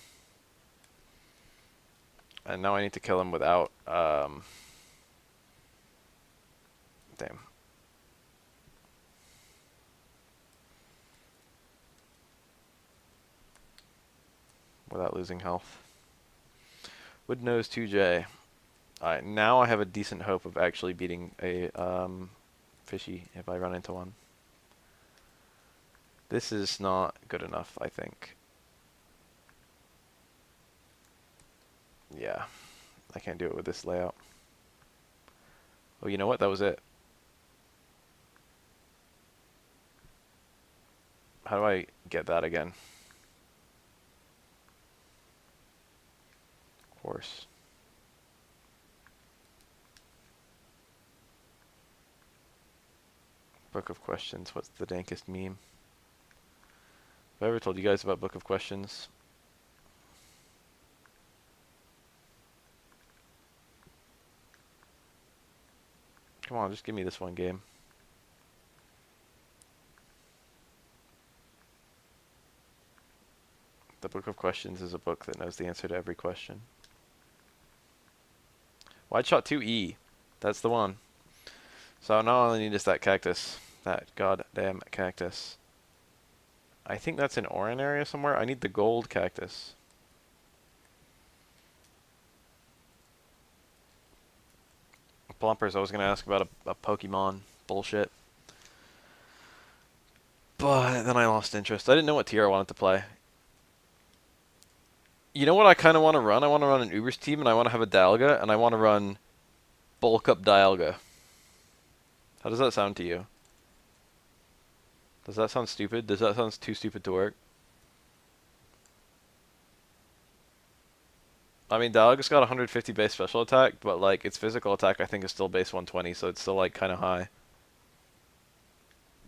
And now I need to kill him without, damn. Without losing health. Wood nose 2J. Alright, now I have a decent hope of actually beating a, fishy if I run into one. This is not good enough, I think. Yeah, I can't do it with this layout. Oh, you know what? That was it. How do I get that again? Of course. Book of Questions. What's the dankest meme? Have I ever told you guys about Book of Questions? Come on, just give me this one game. The Book of Questions is a book that knows the answer to every question. Wide shot 2E. That's the one. So now all I need is that cactus. That goddamn cactus. I think that's in Oran area somewhere. I need the gold cactus. Plumpers, I was going to ask about a Pokemon bullshit. But then I lost interest. I didn't know what tier I wanted to play. You know what I kind of want to run? I want to run an Ubers team, and I want to have a Dialga, and I want to run bulk up Dialga. How does that sound to you? Does that sound stupid? Does that sound too stupid to work? I mean, Dialga's got 150 base special attack, but like its physical attack I think is still base 120, so it's still like kind of high.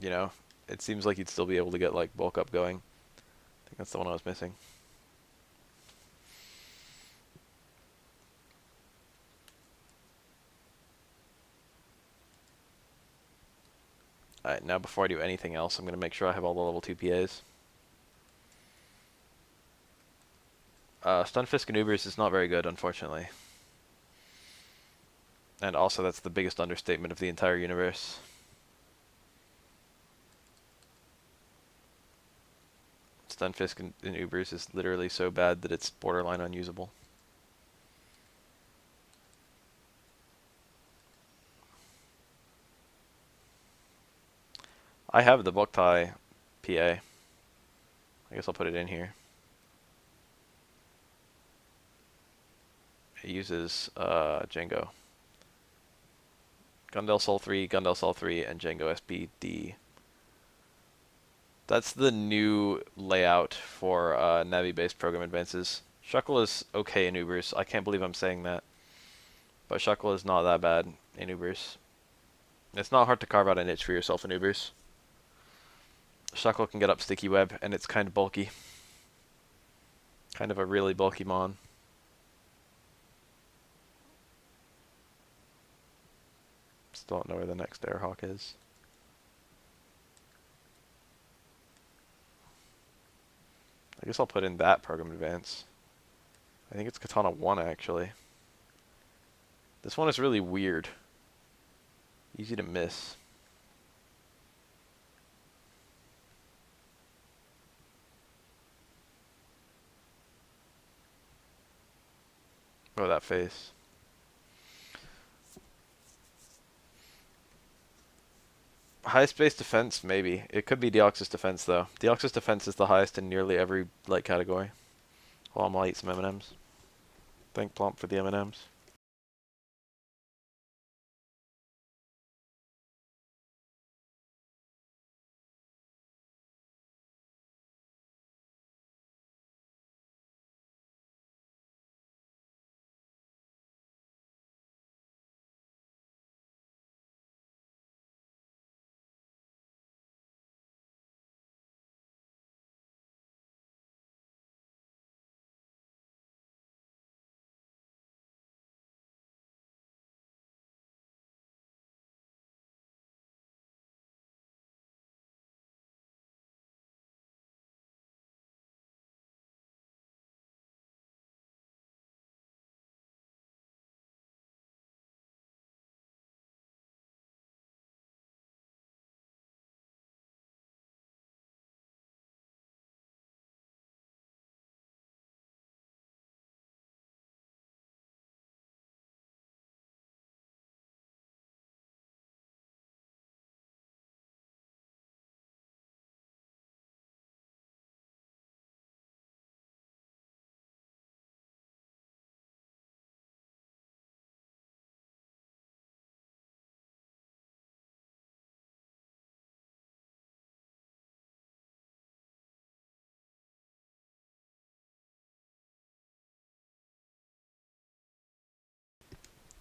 You know, it seems like you'd still be able to get like bulk up going. I think that's the one I was missing. Alright, now before I do anything else, I'm going to make sure I have all the level 2 PAs. Stunfisk and Ubers is not very good, unfortunately. And also, that's the biggest understatement of the entire universe. Stunfisk and Ubers is literally so bad that it's borderline unusable. I have the Boktai PA. I guess I'll put it in here. It uses Django. Gundel Sol 3, Gundel Sol 3, and Django SBD. That's the new layout for Navi-based program advances. Shuckle is okay in Ubers. I can't believe I'm saying that. But Shuckle is not that bad in Ubers. It's not hard to carve out a niche for yourself in Ubers. Shuckle can get up sticky web, and it's kind of bulky. Kind of a really bulky mon. Still don't know where the next Airhawk is. I guess I'll put in that program advance. I think it's Katana 1 actually. This one is really weird. Easy to miss. Oh, that face. Highest base defense, maybe. It could be Deoxys defense, though. Deoxys defense is the highest in nearly every light category. Well, I'm gonna eat some M&Ms. Thank Plump for the M&Ms.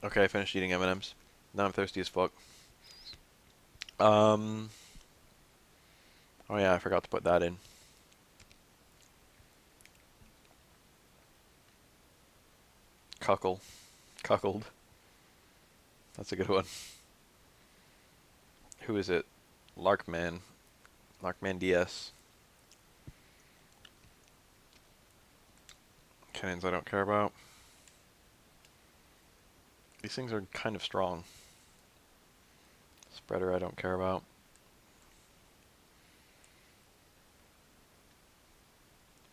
Okay, I finished eating M&Ms. Now I'm thirsty as fuck. Um. Oh yeah, I forgot to put that in. Cuckle. Cuckold. That's a good one. Who is it? Larkman. Larkman DS. Cannons I don't care about. These things are kind of strong. Spreader I don't care about.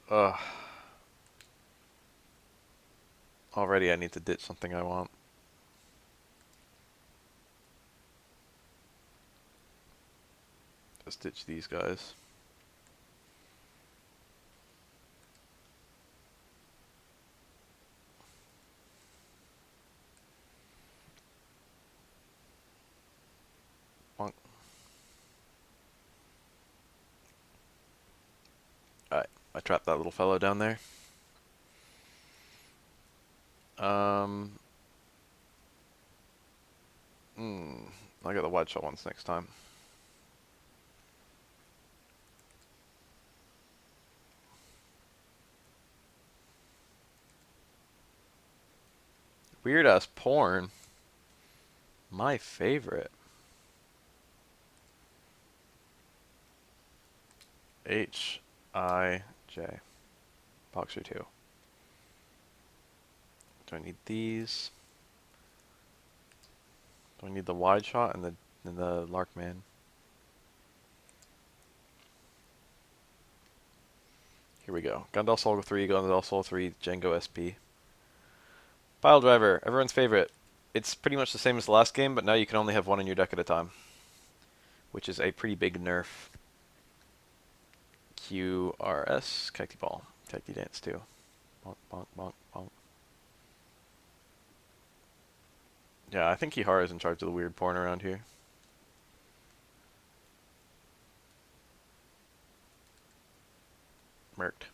Ugh. Already I need to ditch something I want. Just ditch these guys. Bonk. Alright, I trapped that little fellow down there. Um. I'll get the wide shot ones next time. Weird ass porn. My favorite. H-I-J. Boxer 2. Do I need these? Do I need the wide shot and the Larkman? Here we go. Gundal Soul 3, Gundal Soul 3, Django SP. Pile Driver, everyone's favorite. It's pretty much the same as the last game, but now you can only have one in your deck at a time, which is a pretty big nerf. QRS, Cacti Ball, Cacti Dance too. Bonk, bonk, bonk, bonk. Yeah, I think Kihara is in charge of the weird porn around here. Merked.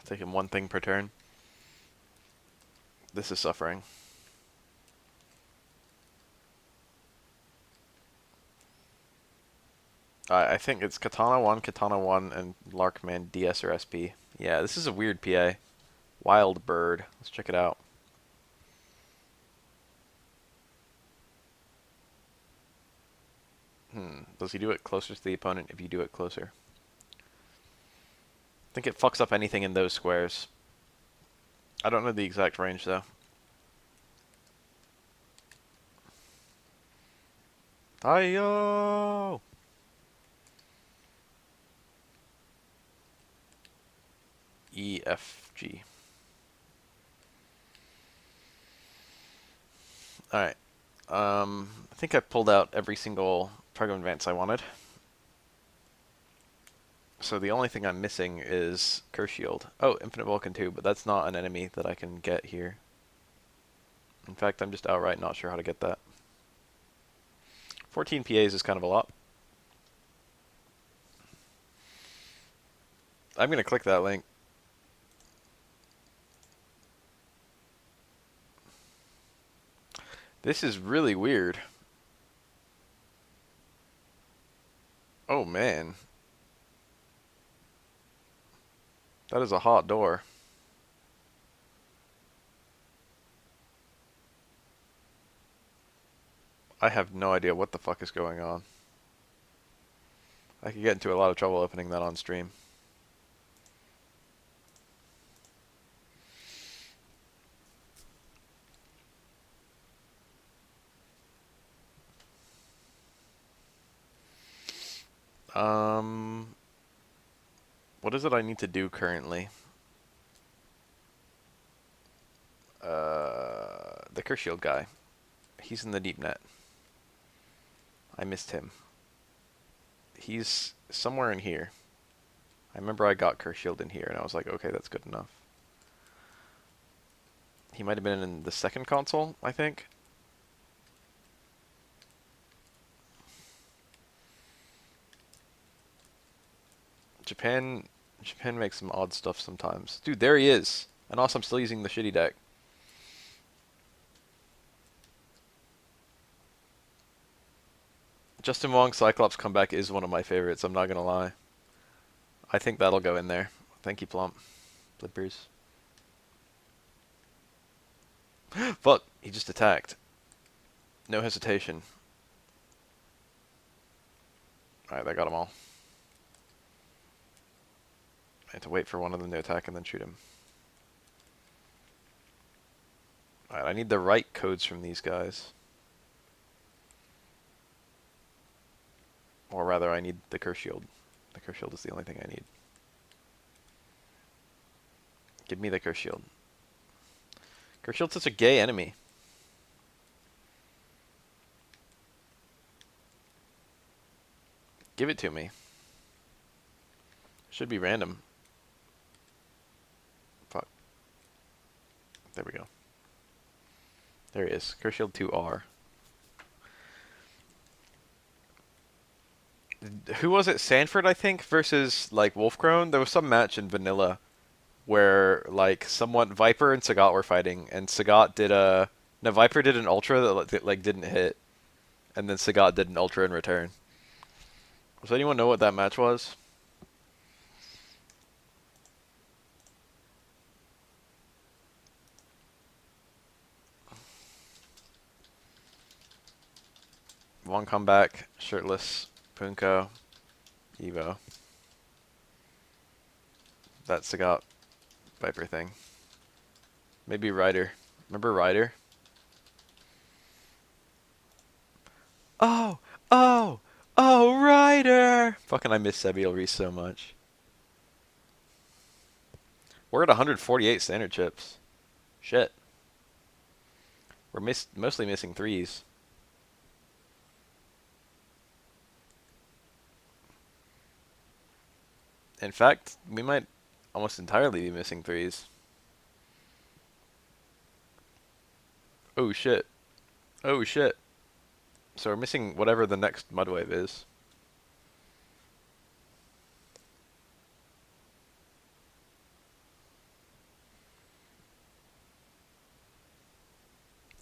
Taking one thing per turn. This is suffering. I think it's Katana 1, and Larkman DS or SP. Yeah, this is a weird PA. Wild Bird. Let's check it out. Does he do it closer to the opponent if you do it closer? I think it fucks up anything in those squares. I don't know the exact range though. Taiyo! E, F, G. Alright. I think I pulled out every single program advance I wanted. So the only thing I'm missing is Curse Shield. Oh, Infinite Vulcan 2, but that's not an enemy that I can get here. In fact, I'm just outright not sure how to get that. 14 PAs is kind of a lot. I'm going to click that link. This is really weird. Oh man. That is a hot door. I have no idea what the fuck is going on. I could get into a lot of trouble opening that on stream. What is it I need to do currently? The Curse Shield guy. He's in the deep net. I missed him. He's somewhere in here. I remember I got Curse Shield in here, and I was like, okay, that's good enough. He might have been in the second console, I think. Japan makes some odd stuff sometimes. Dude, there he is. And also I'm still using the shitty deck. Justin Wong's Cyclops comeback is one of my favorites, I'm not gonna lie. I think that'll go in there. Thank you, Plump. Blippers. Fuck, he just attacked. No hesitation. Alright, I got them all. I had to wait for one of them to attack and then shoot him. Alright, I need the right codes from these guys. Or rather, I need the Curse Shield. The Curse Shield is the only thing I need. Give me the Curse Shield. Curse Shield's such a gay enemy. Give it to me. Should be random. Fuck. There we go. There he is. Curse Shield 2R. Who was it? Sanford, I think, versus like Wolfcrone. There was some match in Vanilla where like somewhat Viper and Sagat were fighting, and Sagat did a no Viper did an ultra that like didn't hit, and then Sagat did an ultra in return. Does anyone know what that match was? One comeback, shirtless, Punko, Evo. That Sagat Viper thing. Maybe Ryder. Remember Ryder? Oh! Oh! Oh, Ryder! Fucking I miss Sebiel Reese so much. We're at 148 standard chips. Shit. We're mostly missing threes. In fact, we might almost entirely be missing threes. Oh shit. Oh shit. So we're missing whatever the next mudwave is.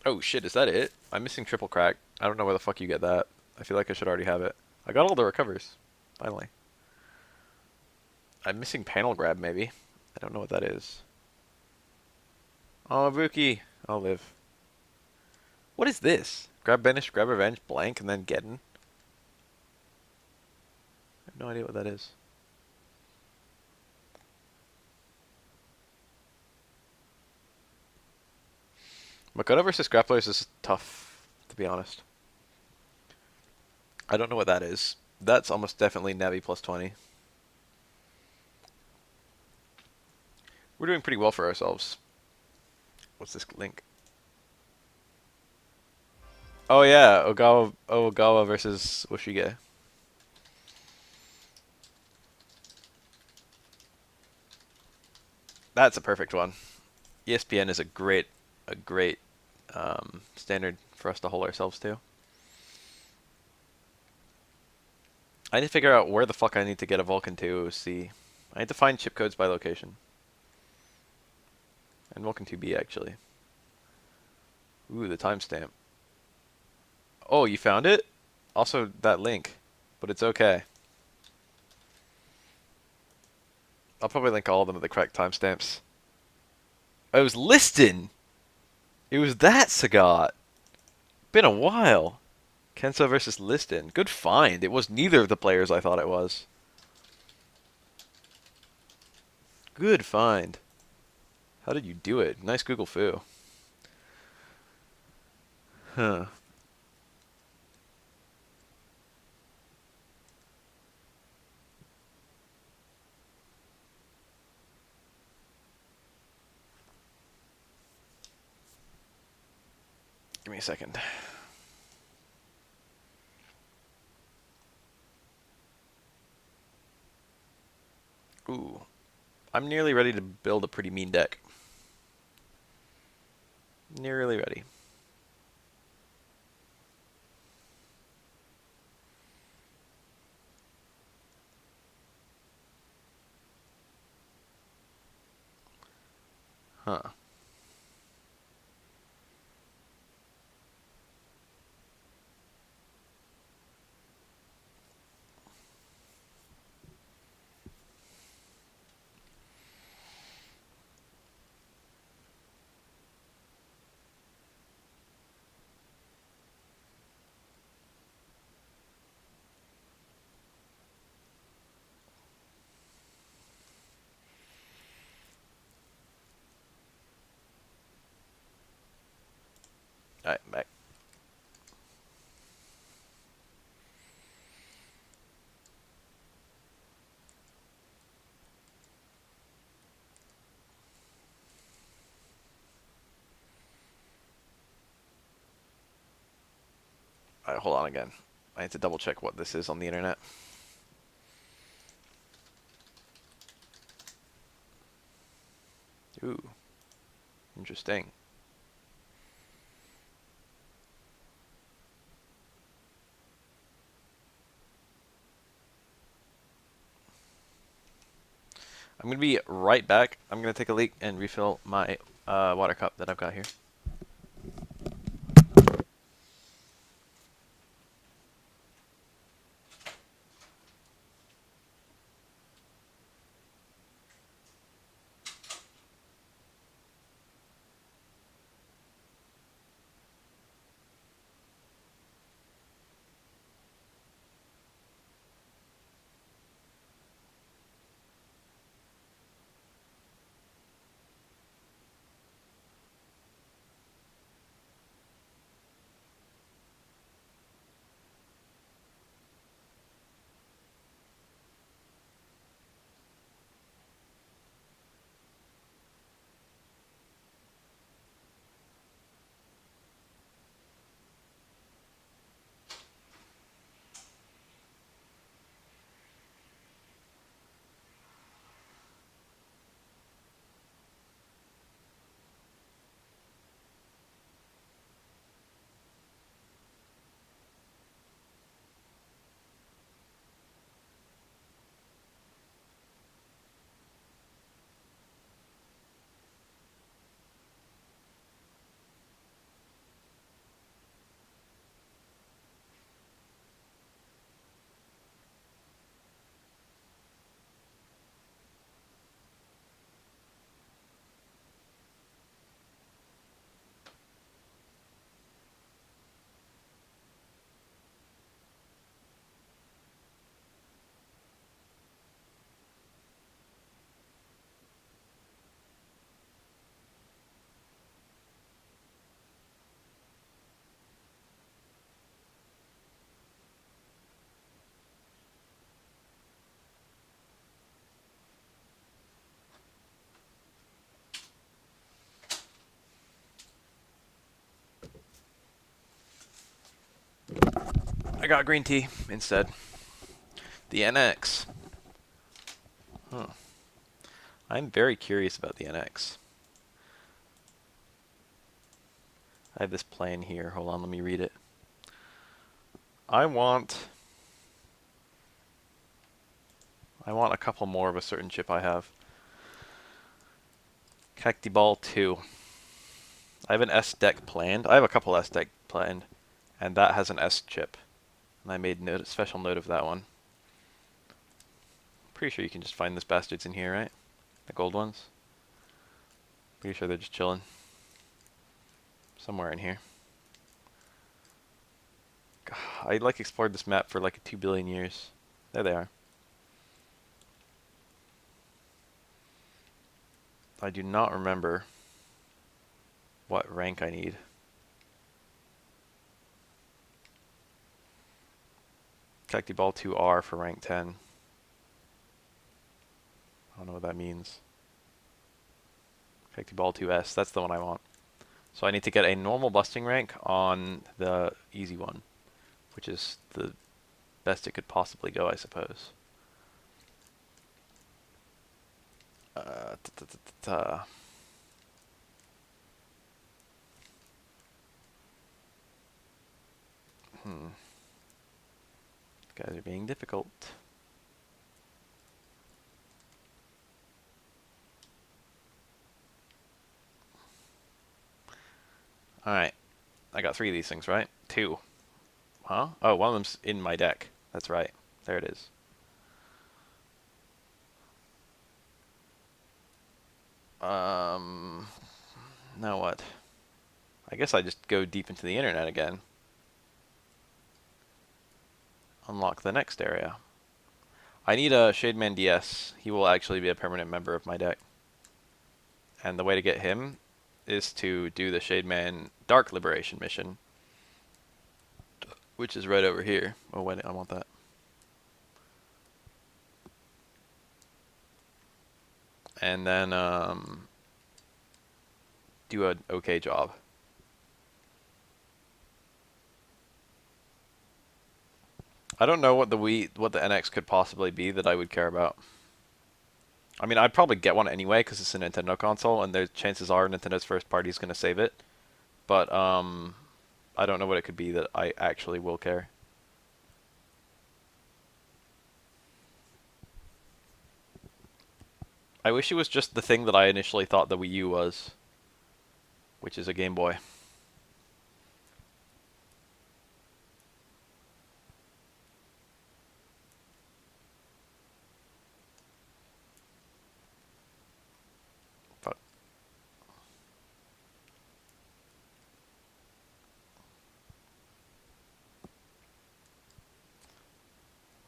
Oh shit, is that it? I'm missing triple crack. I don't know where the fuck you get that. I feel like I should already have it. I got all the recovers. Finally. I'm missing panel grab, maybe. I don't know what that is. Oh, Vuki. I'll live. What is this? Grab Banish, grab Revenge, blank, and then Geddon? I have no idea what that is. Makoto versus Grapplers is tough, to be honest. I don't know what that is. That's almost definitely Navi plus 20. We're doing pretty well for ourselves. What's this link? Oh yeah, Ogawa versus Ushige. That's a perfect one. ESPN is a great standard for us to hold ourselves to. I need to figure out where the fuck I need to get a Vulcan to see. I need to find chip codes by location. And Vulcan 2B actually. Ooh, the timestamp. Oh, you found it? Also that link. But it's okay. I'll probably link all of them at the correct timestamps. Oh, it was Liston! It was that Sagat! Been a while. Kenso versus Liston. Good find. It was neither of the players I thought it was. Good find. How did you do it? Nice Google foo. Huh. Give me a second. Ooh. I'm nearly ready to build a pretty mean deck. Nearly ready. Huh. Alright, back. Alright, hold on again. I need to double check what this is on the internet. Ooh. Interesting. I'm going to be right back. I'm going to take a leak and refill my water cup that I've got here. I got green tea instead. The NX. Huh. I'm very curious about the NX. I have this plan here. Hold on, let me read it. I want a couple more of a certain chip I have. Cactiball 2. I have an S deck planned. I have a couple S deck planned, and that has an S chip. And I made special note of that one. Pretty sure you can just find those bastards in here, right? The gold ones. Pretty sure they're just chilling. Somewhere in here. God, I like explored this map for like 2 billion years. There they are. I do not remember what rank I need. Cactiball 2R for rank 10. I don't know what that means. Cactiball 2S, that's the one I want. So I need to get a normal busting rank on the easy one, which is the best it could possibly go, I suppose. Guys are being difficult. Alright. I got 3 of these things, right? 2. Huh? Oh, one of them's in my deck. That's right. There it is. Now what? I guess I just go deep into the internet again. Unlock the next area. I need a Shademan DS. He will actually be a permanent member of my deck. And the way to get him is to do the Shademan Dark Liberation mission, which is right over here. Oh, wait, I want that. And then do an okay job. I don't know what the NX could possibly be that I would care about. I mean, I'd probably get one anyway because it's a Nintendo console, and there's chances are Nintendo's first party is going to save it. But I don't know what it could be that I actually will care. I wish it was just the thing that I initially thought the Wii U was, which is a Game Boy. Fuck.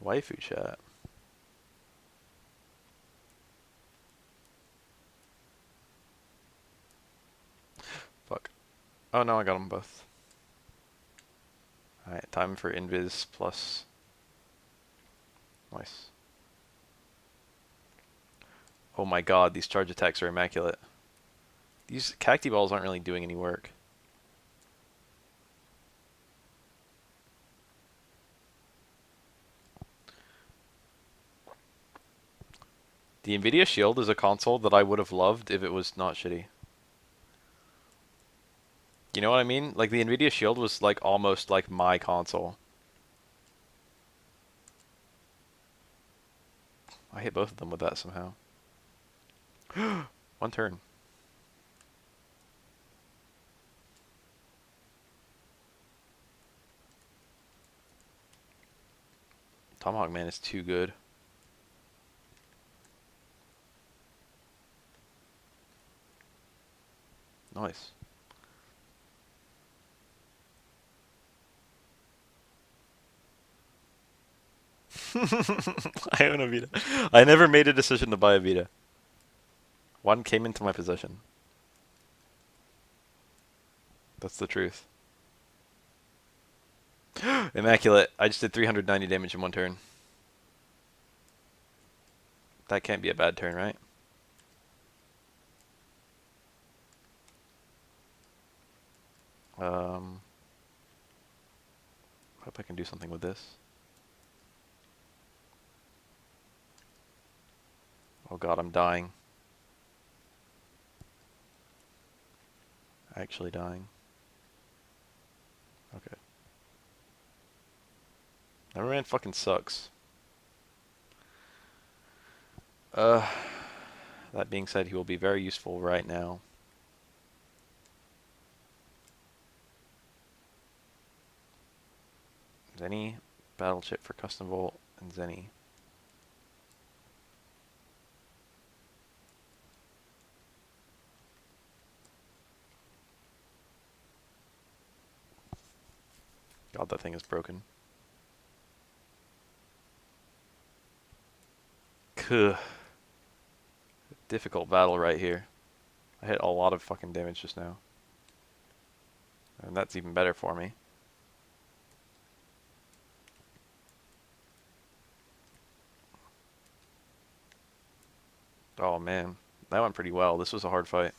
Waifu chat. Fuck. Oh no, I got them both. Alright, time for Invis plus. Nice. Oh my god, these charge attacks are immaculate. These cacti balls aren't really doing any work. The Nvidia Shield is a console that I would have loved if it was not shitty. You know what I mean? Like, the Nvidia Shield was, like, almost like my console. I hit both of them with that somehow. 1 turn. Tomahawk Man is too good. Nice. I own a Vita. I never made a decision to buy a Vita. One came into my possession. That's the truth. Immaculate. I just did 390 damage in 1 turn. That can't be a bad turn, right? hope I can do something with this. Oh god, I'm dying. Actually dying. Okay. Neverman fucking sucks. That being said, he will be very useful right now. Zenny, battle chip for custom volt, and Zenny. God, that thing is broken. Kuh. Difficult battle right here. I hit a lot of fucking damage just now. And that's even better for me. Oh man, that went pretty well. This was a hard fight.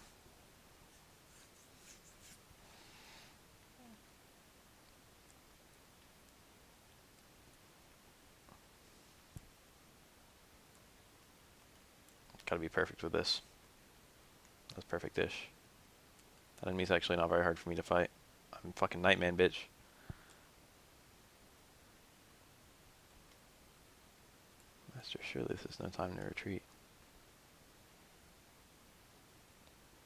Gotta be perfect with this. That's perfect-ish. That enemy's actually not very hard for me to fight. I'm fucking Nightman, bitch. Master, surely this is no time to retreat.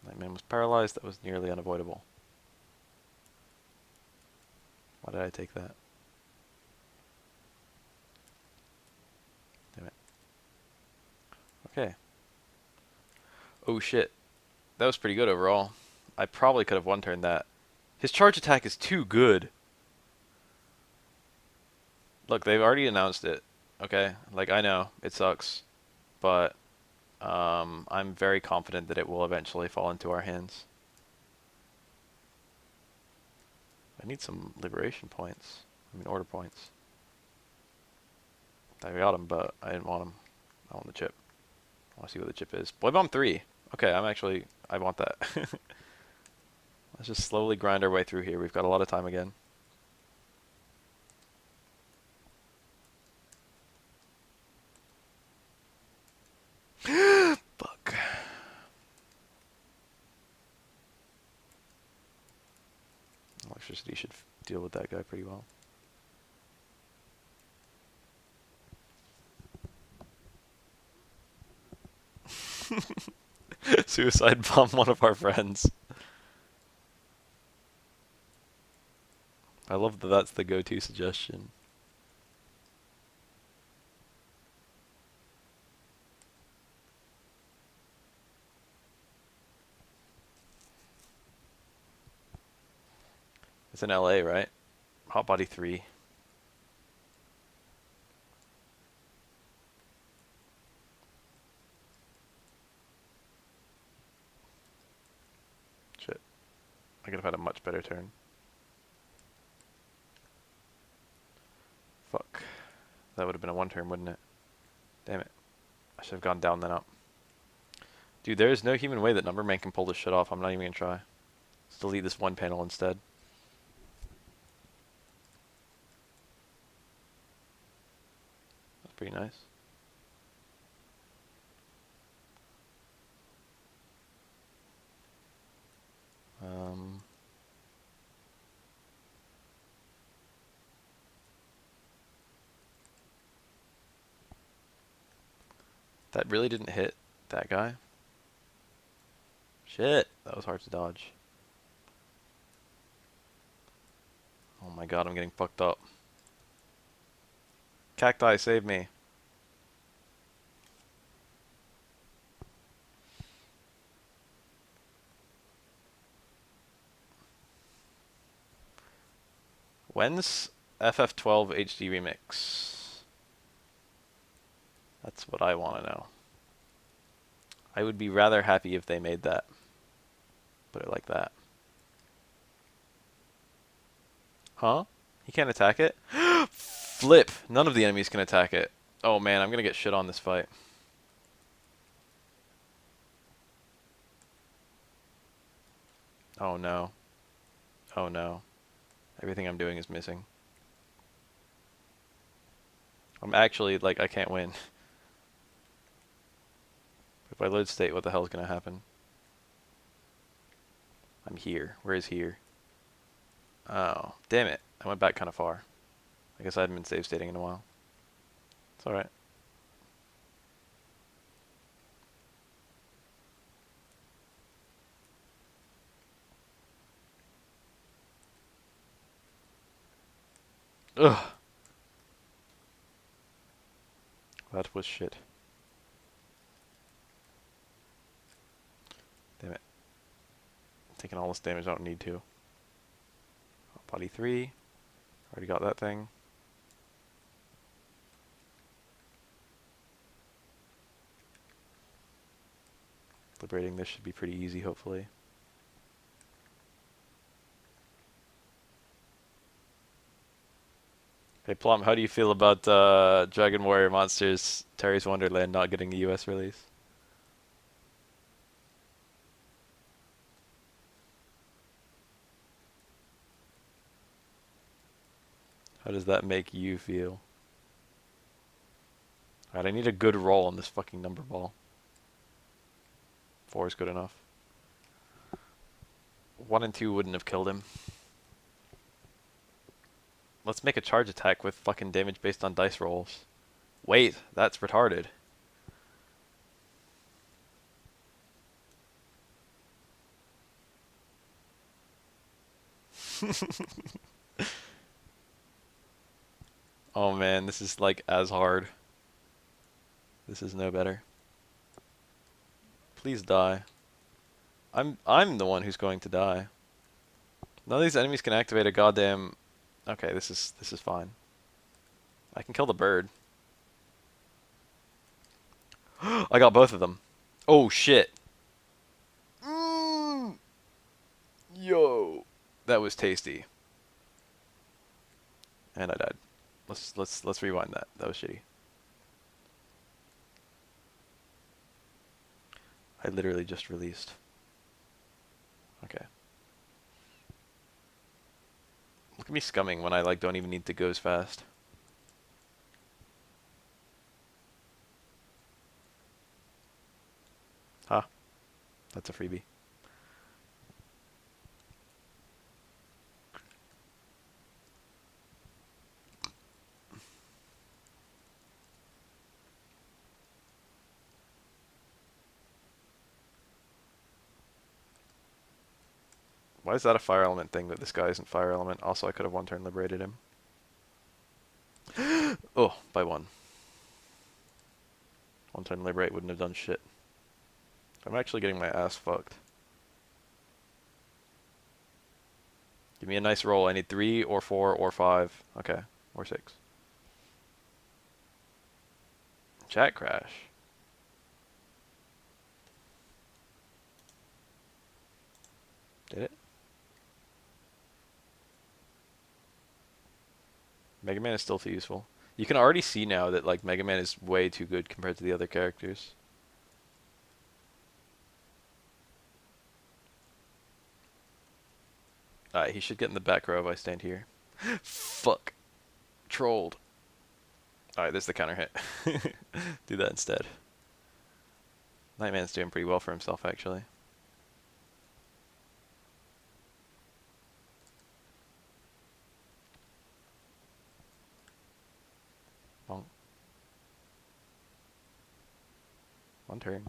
Nightman was paralyzed. That was nearly unavoidable. Why did I take that? Damn it. Okay. Oh shit. That was pretty good overall. I probably could have one-turned that. His charge attack is too good. Look, they've already announced it. Okay? Like, I know, it sucks. But, I'm very confident that it will eventually fall into our hands. I need some liberation points. I mean, order points. I got them, but I didn't want them. I want the chip. I want to see what the chip is. Boy Bomb 3. Okay, I want that. Let's just slowly grind our way through here. We've got a lot of time again. Fuck. Electricity should deal with that guy pretty well. Suicide bomb one of our friends. I love that that's the go-to suggestion. It's in LA, right? Hot Body 3. Shit. I could have had a much better turn. Fuck. That would have been a one turn, wouldn't it? Damn it. I should have gone down then up. Dude, there is no human way that Numberman can pull this shit off. I'm not even gonna try. Let's delete this one panel instead. That's pretty nice. That really didn't hit that guy. Shit, that was hard to dodge. Oh my god, I'm getting fucked up. Cacti, save me. When's FF12 HD Remix? That's what I want to know. I would be rather happy if they made that. Put it like that. Huh? He can't attack it? Flip! None of the enemies can attack it. Oh man, I'm gonna get shit on this fight. Oh no. Oh no. Everything I'm doing is missing. I'm actually, like, I can't win. If I load state, what the hell is going to happen? I'm here. Where is here? Oh, damn it. I went back kind of far. I guess I hadn't been save stating in a while. It's alright. Ugh. That was shit. Damn it. I'm taking all this damage I don't need to. Body 3. Already got that thing. Liberating this should be pretty easy, hopefully. Hey Plum, how do you feel about Dragon Warrior Monsters Terry's Wonderland not getting a US release? How does that make you feel? Alright, I need a good roll on this fucking number ball. 4 is good enough. 1 and 2 wouldn't have killed him. Let's make a charge attack with fucking damage based on dice rolls. Wait, that's retarded. Oh man, this is like as hard. This is no better. Please die. I'm the one who's going to die. None of these enemies can activate a goddamn. Okay, this is fine. I can kill the bird. I got both of them. Oh shit. Mm. Yo, that was tasty. And I died. Let's rewind that. That was shitty. I literally just released. Okay. Look at me scumming when I like don't even need to go as fast. Huh. That's a freebie. Why is that a fire element thing that this guy isn't fire element? Also, I could have one turn liberated him. Oh, by 1. One turn liberate wouldn't have done shit. I'm actually getting my ass fucked. Give me a nice roll. I need 3 or 4 or 5. Okay, or 6. Chat crash. Did it? Mega Man is still too useful. You can already see now that like Mega Man is way too good compared to the other characters. Alright, he should get in the back row if I stand here. Fuck. Trolled. Alright, there's the counter hit. Do that instead. Nightman's doing pretty well for himself, actually. Bonk. One turn.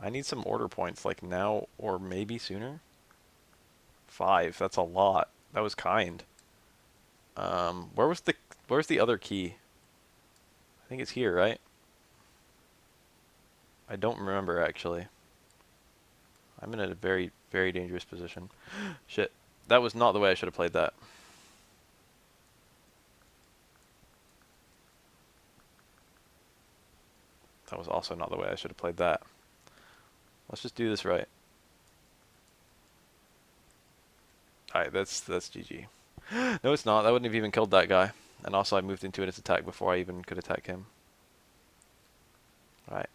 I need some order points, like now or maybe sooner. 5, that's a lot. That was kind. Where's the other key? I think it's here, right? I don't remember actually. I'm in a very, very dangerous position. Shit. That was not the way I should have played that. That was also not the way I should have played that. Let's just do this right. Alright, that's GG. No, it's not. That wouldn't have even killed that guy. And also I moved into its attack before I even could attack him. Alright.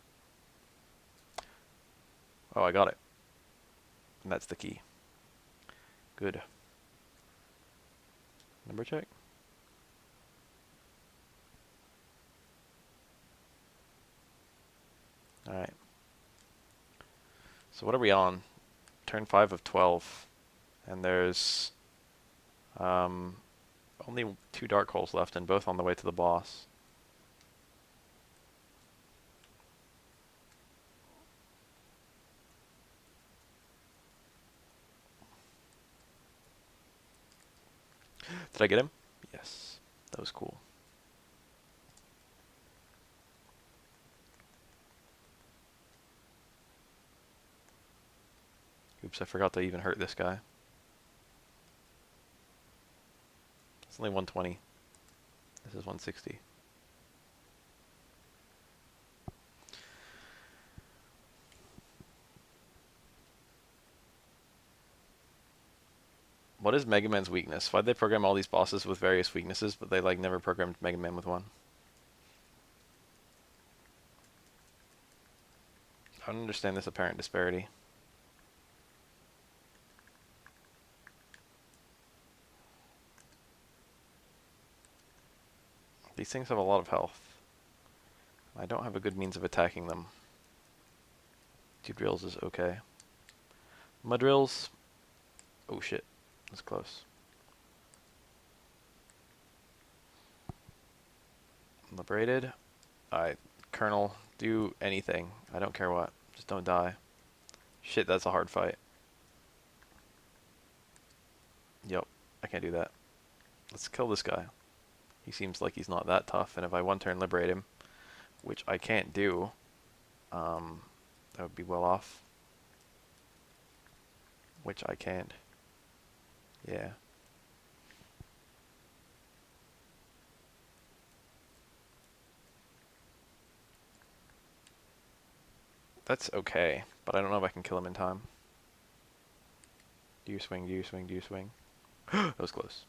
Oh, I got it. And that's the key. Good. Number check. Alright. So what are we on? Turn 5 of 12. And there's only 2 dark holes left, and both on the way to the boss. Did I get him? Yes. That was cool. Oops, I forgot to even hurt this guy. It's only 120. This is 160. What is Mega Man's weakness? Why'd they program all these bosses with various weaknesses, but they like never programmed Mega Man with one? I don't understand this apparent disparity. These things have a lot of health. I don't have a good means of attacking them. 2 drills is okay. Mud drills. Oh shit, that's close. Liberated. Alright, Colonel, do anything. I don't care what. Just don't die. Shit, that's a hard fight. Yep, I can't do that. Let's kill this guy. He seems like he's not that tough, and if I one turn liberate him, which I can't do, that would be well off. Which I can't. Yeah. That's okay, but I don't know if I can kill him in time. Do you swing, do you swing, do you swing? That was close.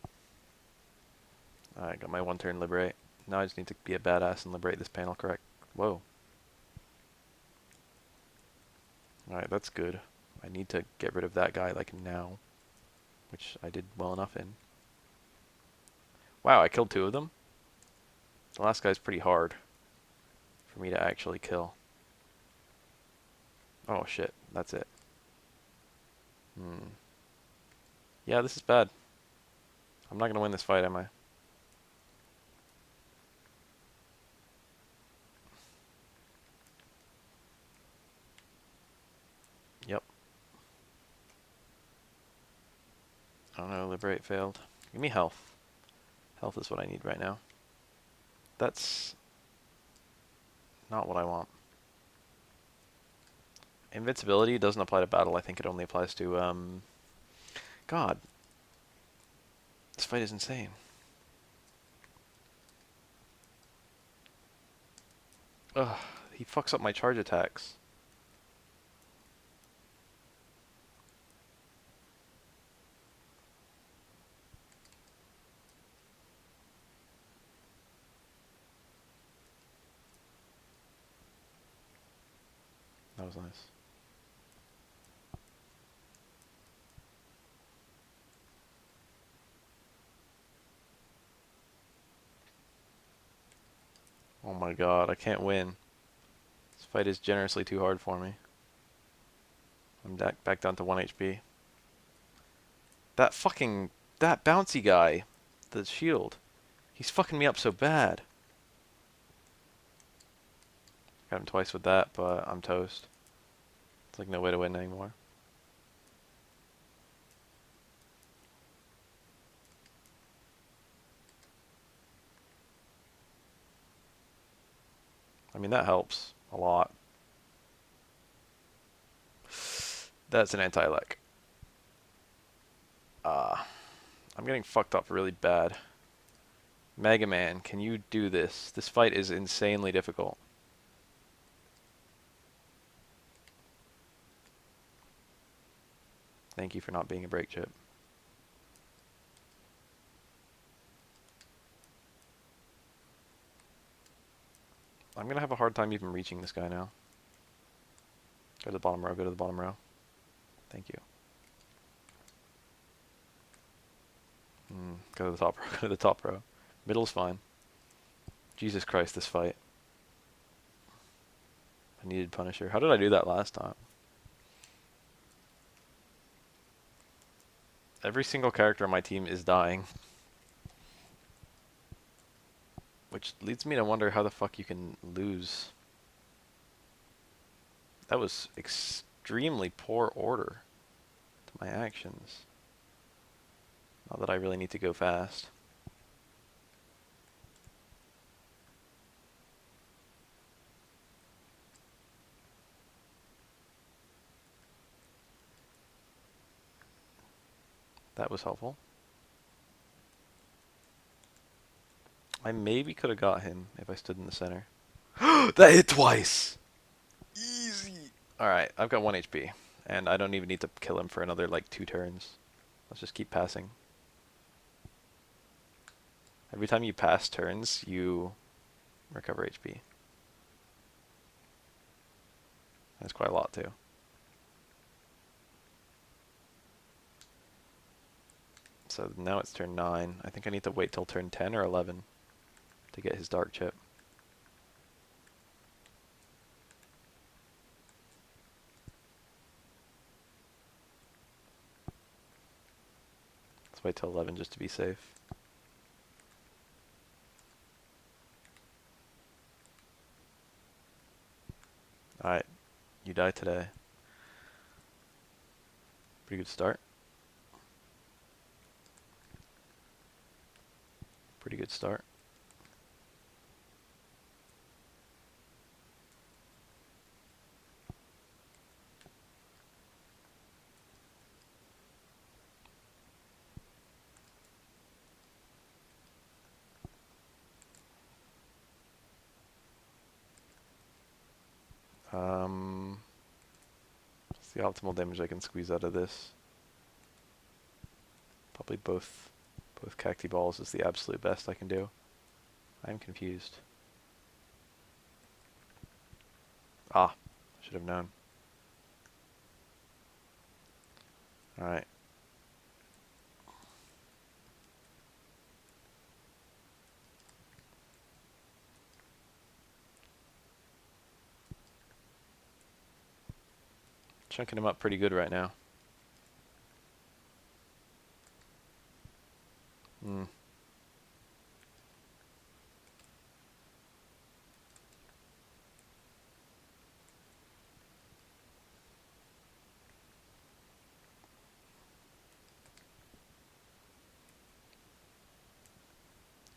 Alright, got my 1 turn liberate. Now I just need to be a badass and liberate this panel correct. Whoa. Alright, that's good. I need to get rid of that guy like now, which I did well enough in. Wow, I killed 2 of them? The last guy's pretty hard for me to actually kill. Oh shit, that's it. Yeah, this is bad. I'm not gonna win this fight, am I? Yep. I don't know, liberate failed. Give me health. Health is what I need right now. That's not what I want. Invincibility doesn't apply to battle. I think it only applies to, God. This fight is insane. Ugh, he fucks up my charge attacks. That was nice. Oh my god, I can't win. This fight is generously too hard for me. I'm back down to 1 HP. That bouncy guy, the shield, he's fucking me up so bad. Got him twice with that, but I'm toast. It's like no way to win anymore. I mean, that helps a lot. That's an anti-lec. I'm getting fucked up really bad. Mega Man, can you do this? This fight is insanely difficult. Thank you for not being a brake chip. I'm gonna have a hard time even reaching this guy now. Go to the bottom row, go to the bottom row. Thank you. Go to the top row. Go to the top row. Middle's fine. Jesus Christ, this fight. I needed Punisher. How did I do that last time? Every single character on my team is dying. Which leads me to wonder how the fuck you can lose. That was extremely poor order to my actions. Not that I really need to go fast. That was helpful. I maybe could have got him if I stood in the center. That hit twice! Easy! Alright, I've got 1 HP. And I don't even need to kill him for another, like, 2 turns. Let's just keep passing. Every time you pass turns, you recover HP. That's quite a lot, too. So now it's turn 9. I think I need to wait till turn 10 or 11 to get his dark chip. Let's wait till 11 just to be safe. Alright, you die today. Pretty good start. Pretty good start. What's the optimal damage I can squeeze out of this? Probably both cacti balls is the absolute best I can do. I'm confused. Ah, should have known. Alright. Chunking him up pretty good right now.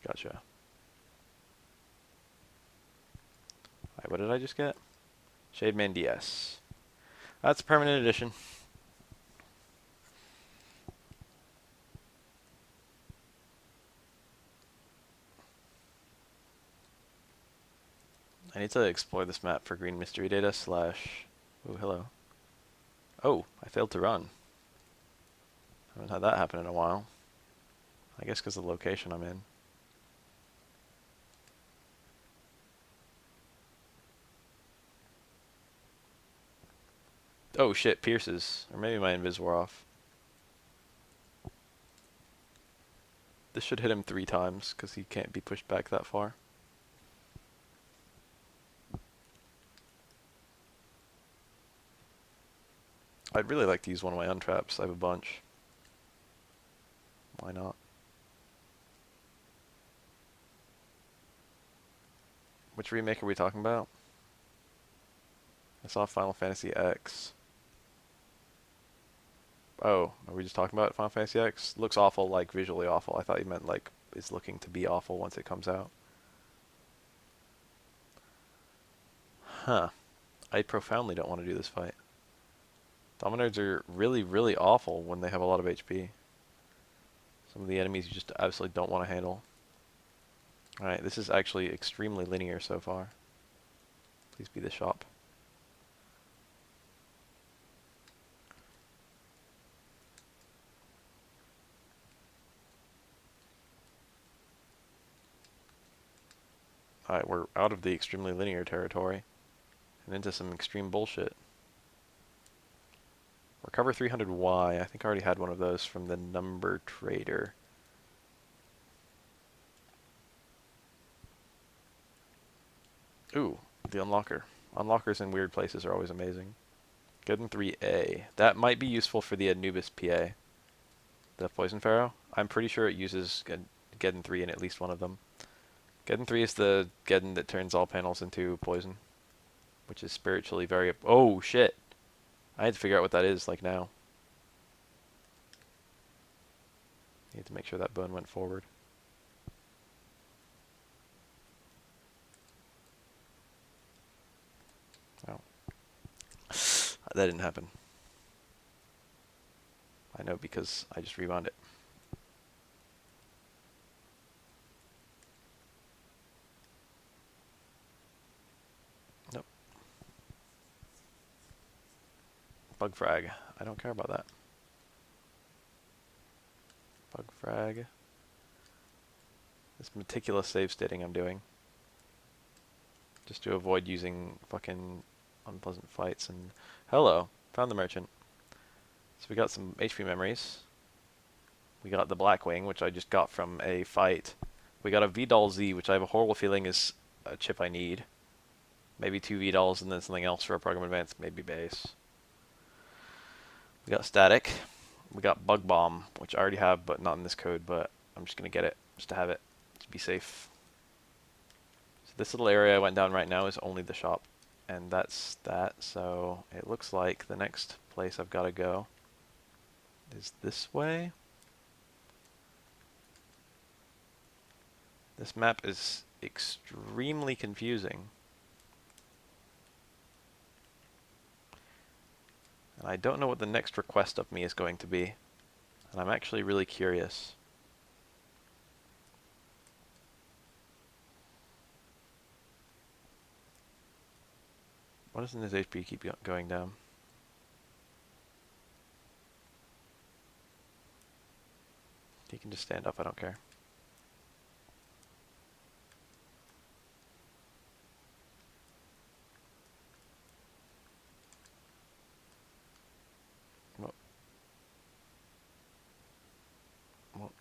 Gotcha. Alright, what did I just get? Shademan DS. That's a permanent edition. I need to explore this map for green mystery data slash... Oh, hello. Oh, I failed to run. Haven't had that happen in a while. I guess because of the location I'm in. Oh shit, pierces. Or maybe my invis wore off. This should hit him 3 times, because he can't be pushed back that far. I'd really like to use one of my untraps. I have a bunch. Why not? Which remake are we talking about? I saw Final Fantasy X. Oh, are we just talking about Final Fantasy X? Looks awful, like visually awful. I thought you meant like it's looking to be awful once it comes out. Huh. I profoundly don't want to do this fight. Dominards are really, really awful when they have a lot of HP. Some of the enemies you just absolutely don't want to handle. Alright, this is actually extremely linear so far. Please be the shop. Alright, we're out of the extremely linear territory and into some extreme bullshit. Recover 300Y. I think I already had one of those from the number trader. Ooh, the unlocker. Unlockers in weird places are always amazing. Geddon 3A. That might be useful for the Anubis PA. The Poison Pharaoh. I'm pretty sure it uses Geddon 3 in at least one of them. Geddon 3 is the Geddon that turns all panels into poison, which is spiritually very... Oh, shit. I had to figure out what that is, like, now. Need to make sure that bone went forward. Oh. That didn't happen. I know because I just rewound it. Nope. Bug frag. I don't care about that. Bug frag. This meticulous save stating I'm doing. Just to avoid using fucking unpleasant fights. And hello, found the merchant. So we got some HP memories. We got the Blackwing, which I just got from a fight. We got a VDOL Z, which I have a horrible feeling is a chip I need. Maybe 2 VDOLs and then something else for a program advance, maybe base. We got Static. We got Bug Bomb, which I already have, but not in this code, but I'm just going to get it, just to have it, to be safe. So this little area I went down right now is only the shop, and that's that, so it looks like the next place I've got to go is this way. This map is extremely confusing. And I don't know what the next request of me is going to be. And I'm actually really curious. Why doesn't his HP keep going down? He can just stand up, I don't care. Well, well.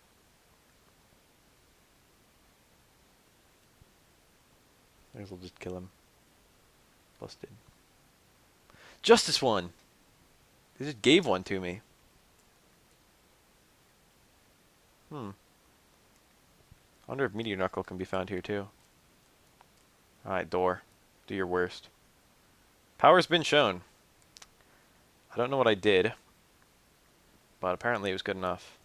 I guess we'll just kill him. Busted. Justice one! They just gave one to me. I wonder if Meteor Knuckle can be found here too. Alright, door. Do your worst. Power's been shown. I don't know what I did, but apparently it was good enough.